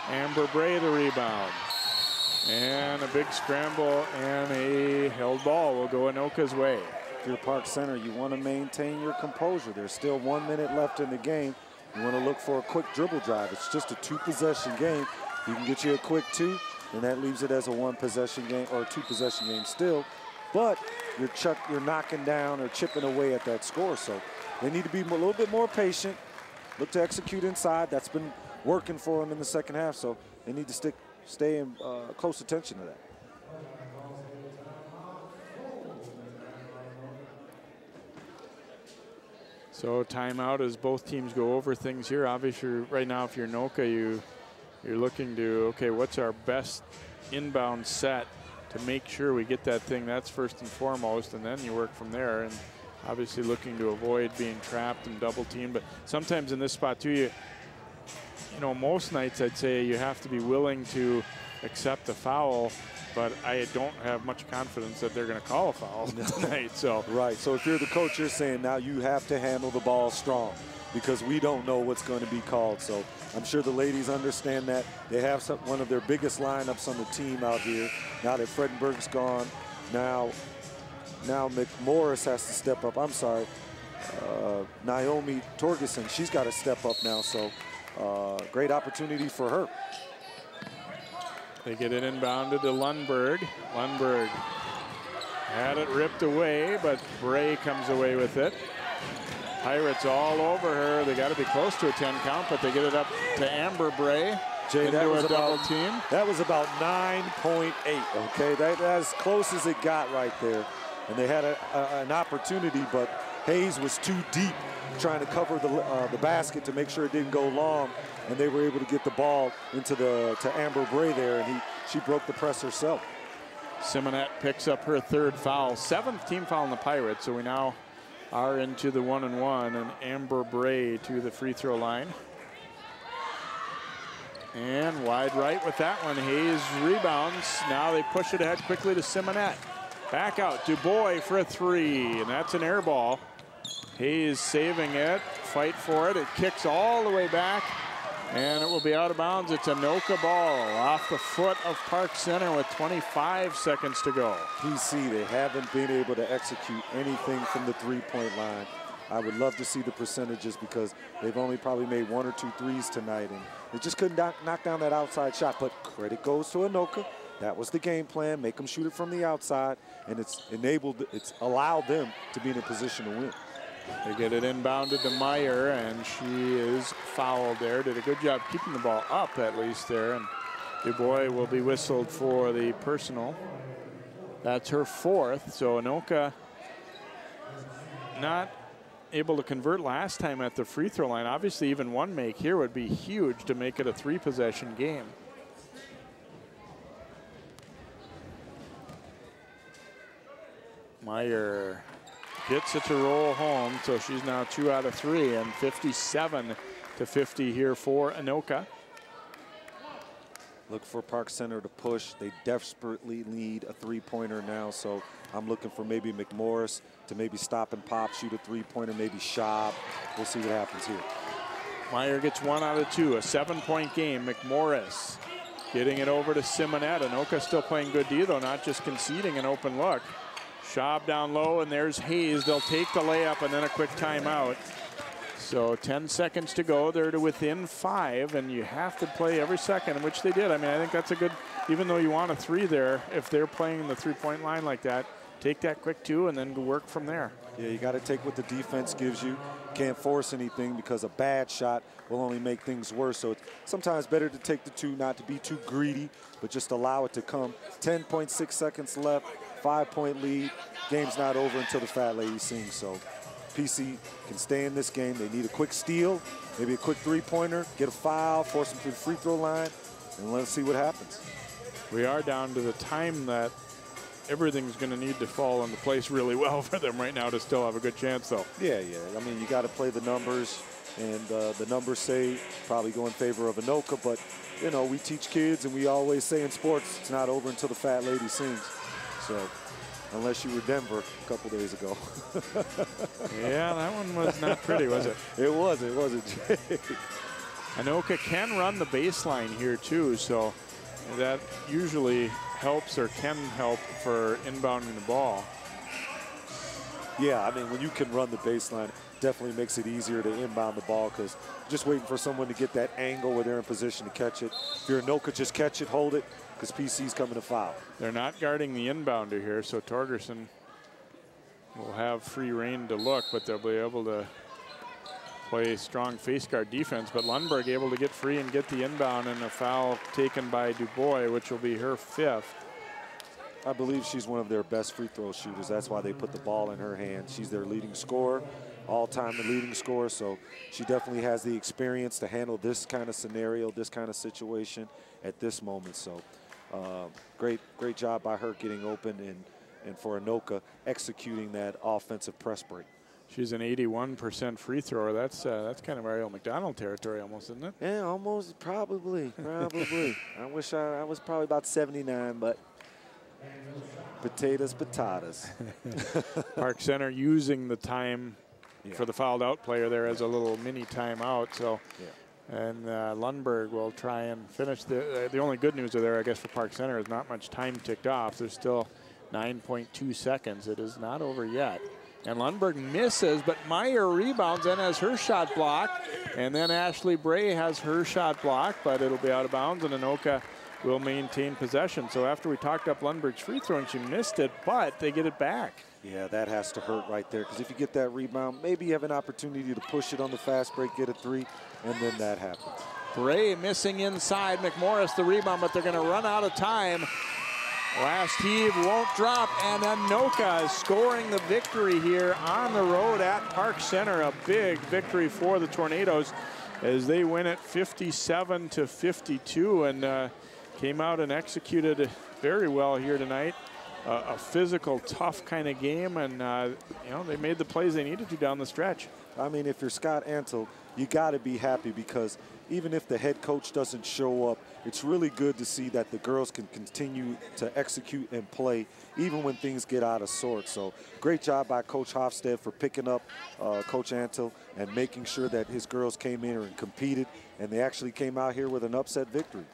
Amber Bray the rebound. And a big scramble and a held ball will go Anoka's way. If you're Park Center, you want to maintain your composure. There's still 1 minute left in the game. You want to look for a quick dribble drive. It's just a 2-possession game. You can get you a quick 2, and that leaves it as a 1-possession game or a 2-possession game still. But you're knocking down or chipping away at that score. So they need to be a little bit more patient. Look to execute inside. That's been working for them in the second half. So they need to stay in close attention to that. So timeout as both teams go over things here. Obviously, right now, if you're Anoka, you're looking to, okay, what's our best inbound set to make sure we get that thing? That's first and foremost, and then you work from there. And obviously looking to avoid being trapped and double teamed. But sometimes in this spot too, you know, most nights I'd say you have to be willing to accept a foul, but I don't have much confidence that they're going to call a foul tonight. So right. So if you're the coach, you're saying now you have to handle the ball strong because we don't know what's going to be called. So I'm sure the ladies understand that. They have one of their biggest lineups on the team out here. Now that Fredenberg's gone, now McMorris has to step up. I'm sorry, Naomi Torgerson, she's got to step up now. So great opportunity for her. They get it inbounded to Lundberg. Lundberg had it ripped away, but Bray comes away with it. Pirates all over her. They got to be close to a 10 count, but they get it up to Amber Bray. Jay, into a double team. That was about 9.8, okay? That's as close as it got right there. And they had an opportunity, but Hayes was too deep trying to cover the basket to make sure it didn't go long, and they were able to get the ball to Amber Bray there, and she broke the press herself. Simonette picks up her 3rd foul, 7th team foul on the Pirates, so we now are into the 1-and-1, and Amber Bray to the free throw line. And wide right with that one. Hayes rebounds. Now they push it ahead quickly to Simonette. Back out. Dubois for a 3, and that's an air ball. Hayes saving it. Fight for it. It kicks all the way back, and it will be out of bounds. It's an Anoka ball off the foot of Park Center with 25 seconds to go. PC, they haven't been able to execute anything from the 3-point line. I would love to see the percentages because they've only probably made 1 or 2 threes tonight, and they just couldn't knock down that outside shot. But credit goes to Anoka. That was the game plan. Make them shoot it from the outside, and it's allowed them to be in a position to win. They get it inbounded to Meyer, and she is fouled there. Did a good job keeping the ball up at least there, and Dubois will be whistled for the personal. That's her 4th, so Anoka not able to convert last time at the free throw line. Obviously, even one make here would be huge to make it a 3-possession game. Meyer gets it to roll home, so she's now 2 out of 3, and 57-50 here for Anoka. Look for Park Center to push. They desperately need a three-pointer now, so I'm looking for maybe McMorris to maybe stop and pop, shoot a three-pointer, maybe Schaub. We'll see what happens here. Meyer gets 1 out of 2, a 7-point game. McMorris getting it over to Simonette. Anoka still playing good D, though, not just conceding an open look. Schaub down low, and there's Hayes. They'll take the layup and then a quick timeout. So 10 seconds to go. They're to within 5, and you have to play every second, which they did. I mean, I think that's a good, even though you want a 3 there, if they're playing the three-point line like that, take that quick 2 and then go work from there. Yeah, you got to take what the defense gives you. Can't force anything because a bad shot will only make things worse. So it's sometimes better to take the 2, not to be too greedy, but just allow it to come. 10.6 seconds left, 5-point lead. Game's not over until the fat lady sings. So PC can stay in this game. They need a quick steal, maybe a quick three-pointer, get a foul, force them to the free throw line, and let's see what happens. We are down to the time that everything's going to need to fall into place really well for them right now to still have a good chance, though. Yeah. I mean, you got to play the numbers, and the numbers say probably go in favor of Anoka, but, you know, we teach kids, and we always say in sports, it's not over until the fat lady sings. So, unless you were Denver a couple days ago. Yeah, that one was not pretty, was it? It wasn't. Anoka can run the baseline here, too, so that usually helps or can help for inbounding the ball. Yeah, I mean, when you can run the baseline, definitely makes it easier to inbound the ball because just waiting for someone to get that angle where they're in position to catch it. If you're Anoka, just catch it, hold it, because PC's coming to foul. They're not guarding the inbounder here, so Torgerson will have free reign to look, but they'll be able to play strong face guard defense. But Lundberg able to get free and get the inbound, and a foul taken by Dubois, which will be her 5th. I believe she's one of their best free throw shooters. That's why they put the ball in her hand. She's their leading scorer, all-time the leading scorer, so she definitely has the experience to handle this kind of scenario, this kind of situation at this moment. So great job by her getting open, and for Anoka executing that offensive press break. She's an 81% free thrower. That's kind of Ariel McDonald territory almost, isn't it? Yeah, almost, probably. I wish I was probably about 79, but potatoes. Park Center using the time for the fouled out player there as a little mini timeout. So, and Lundberg will try and finish. The only good news there, I guess, for Park Center is not much time ticked off. There's still 9.2 seconds. It is not over yet. And Lundberg misses, but Meyer rebounds and has her shot blocked. And then Ashley Bray has her shot blocked, but it'll be out of bounds, and Anoka will maintain possession. So after we talked up Lundberg's free throw, and she missed it, but they get it back. Yeah, that has to hurt right there, because if you get that rebound, maybe you have an opportunity to push it on the fast break, get a 3, and then that happens. Bray missing inside. McMorris the rebound, but they're going to run out of time. Last heave won't drop, and Anoka is scoring the victory here on the road at Park Center. A big victory for the Tornadoes as they win it 57-52, and came out and executed very well here tonight. A physical, tough kind of game, and you know, they made the plays they needed to down the stretch. I mean, if you're Scott Ansel, you got to be happy, because even if the head coach doesn't show up, it's really good to see that the girls can continue to execute and play even when things get out of sorts. So great job by Coach Hofstede for picking up Coach Ansel and making sure that his girls came in and competed, and they actually came out here with an upset victory.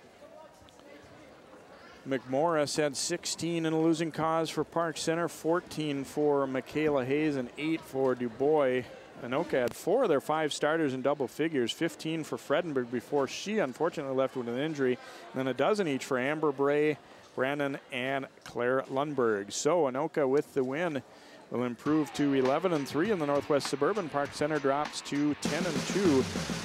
McMorris had 16 in a losing cause for Park Center, 14 for Michaela Hayes, and 8 for Dubois. Anoka had 4 of their 5 starters in double figures, 15 for Fredenberg before she unfortunately left with an injury, and then a dozen each for Amber Bray, Brandon, and Claire Lundberg. So Anoka with the win will improve to 11-3 in the Northwest Suburban. Park Center drops to 10-2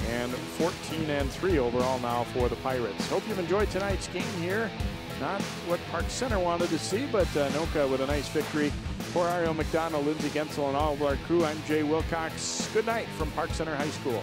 and 14-3 overall now for the Pirates. Hope you've enjoyed tonight's game here. Not what Park Center wanted to see, but Anoka with a nice victory. For Ariel McDonald, Lindsey Gensel, and all of our crew, I'm Jay Wilcox. Good night from Park Center High School.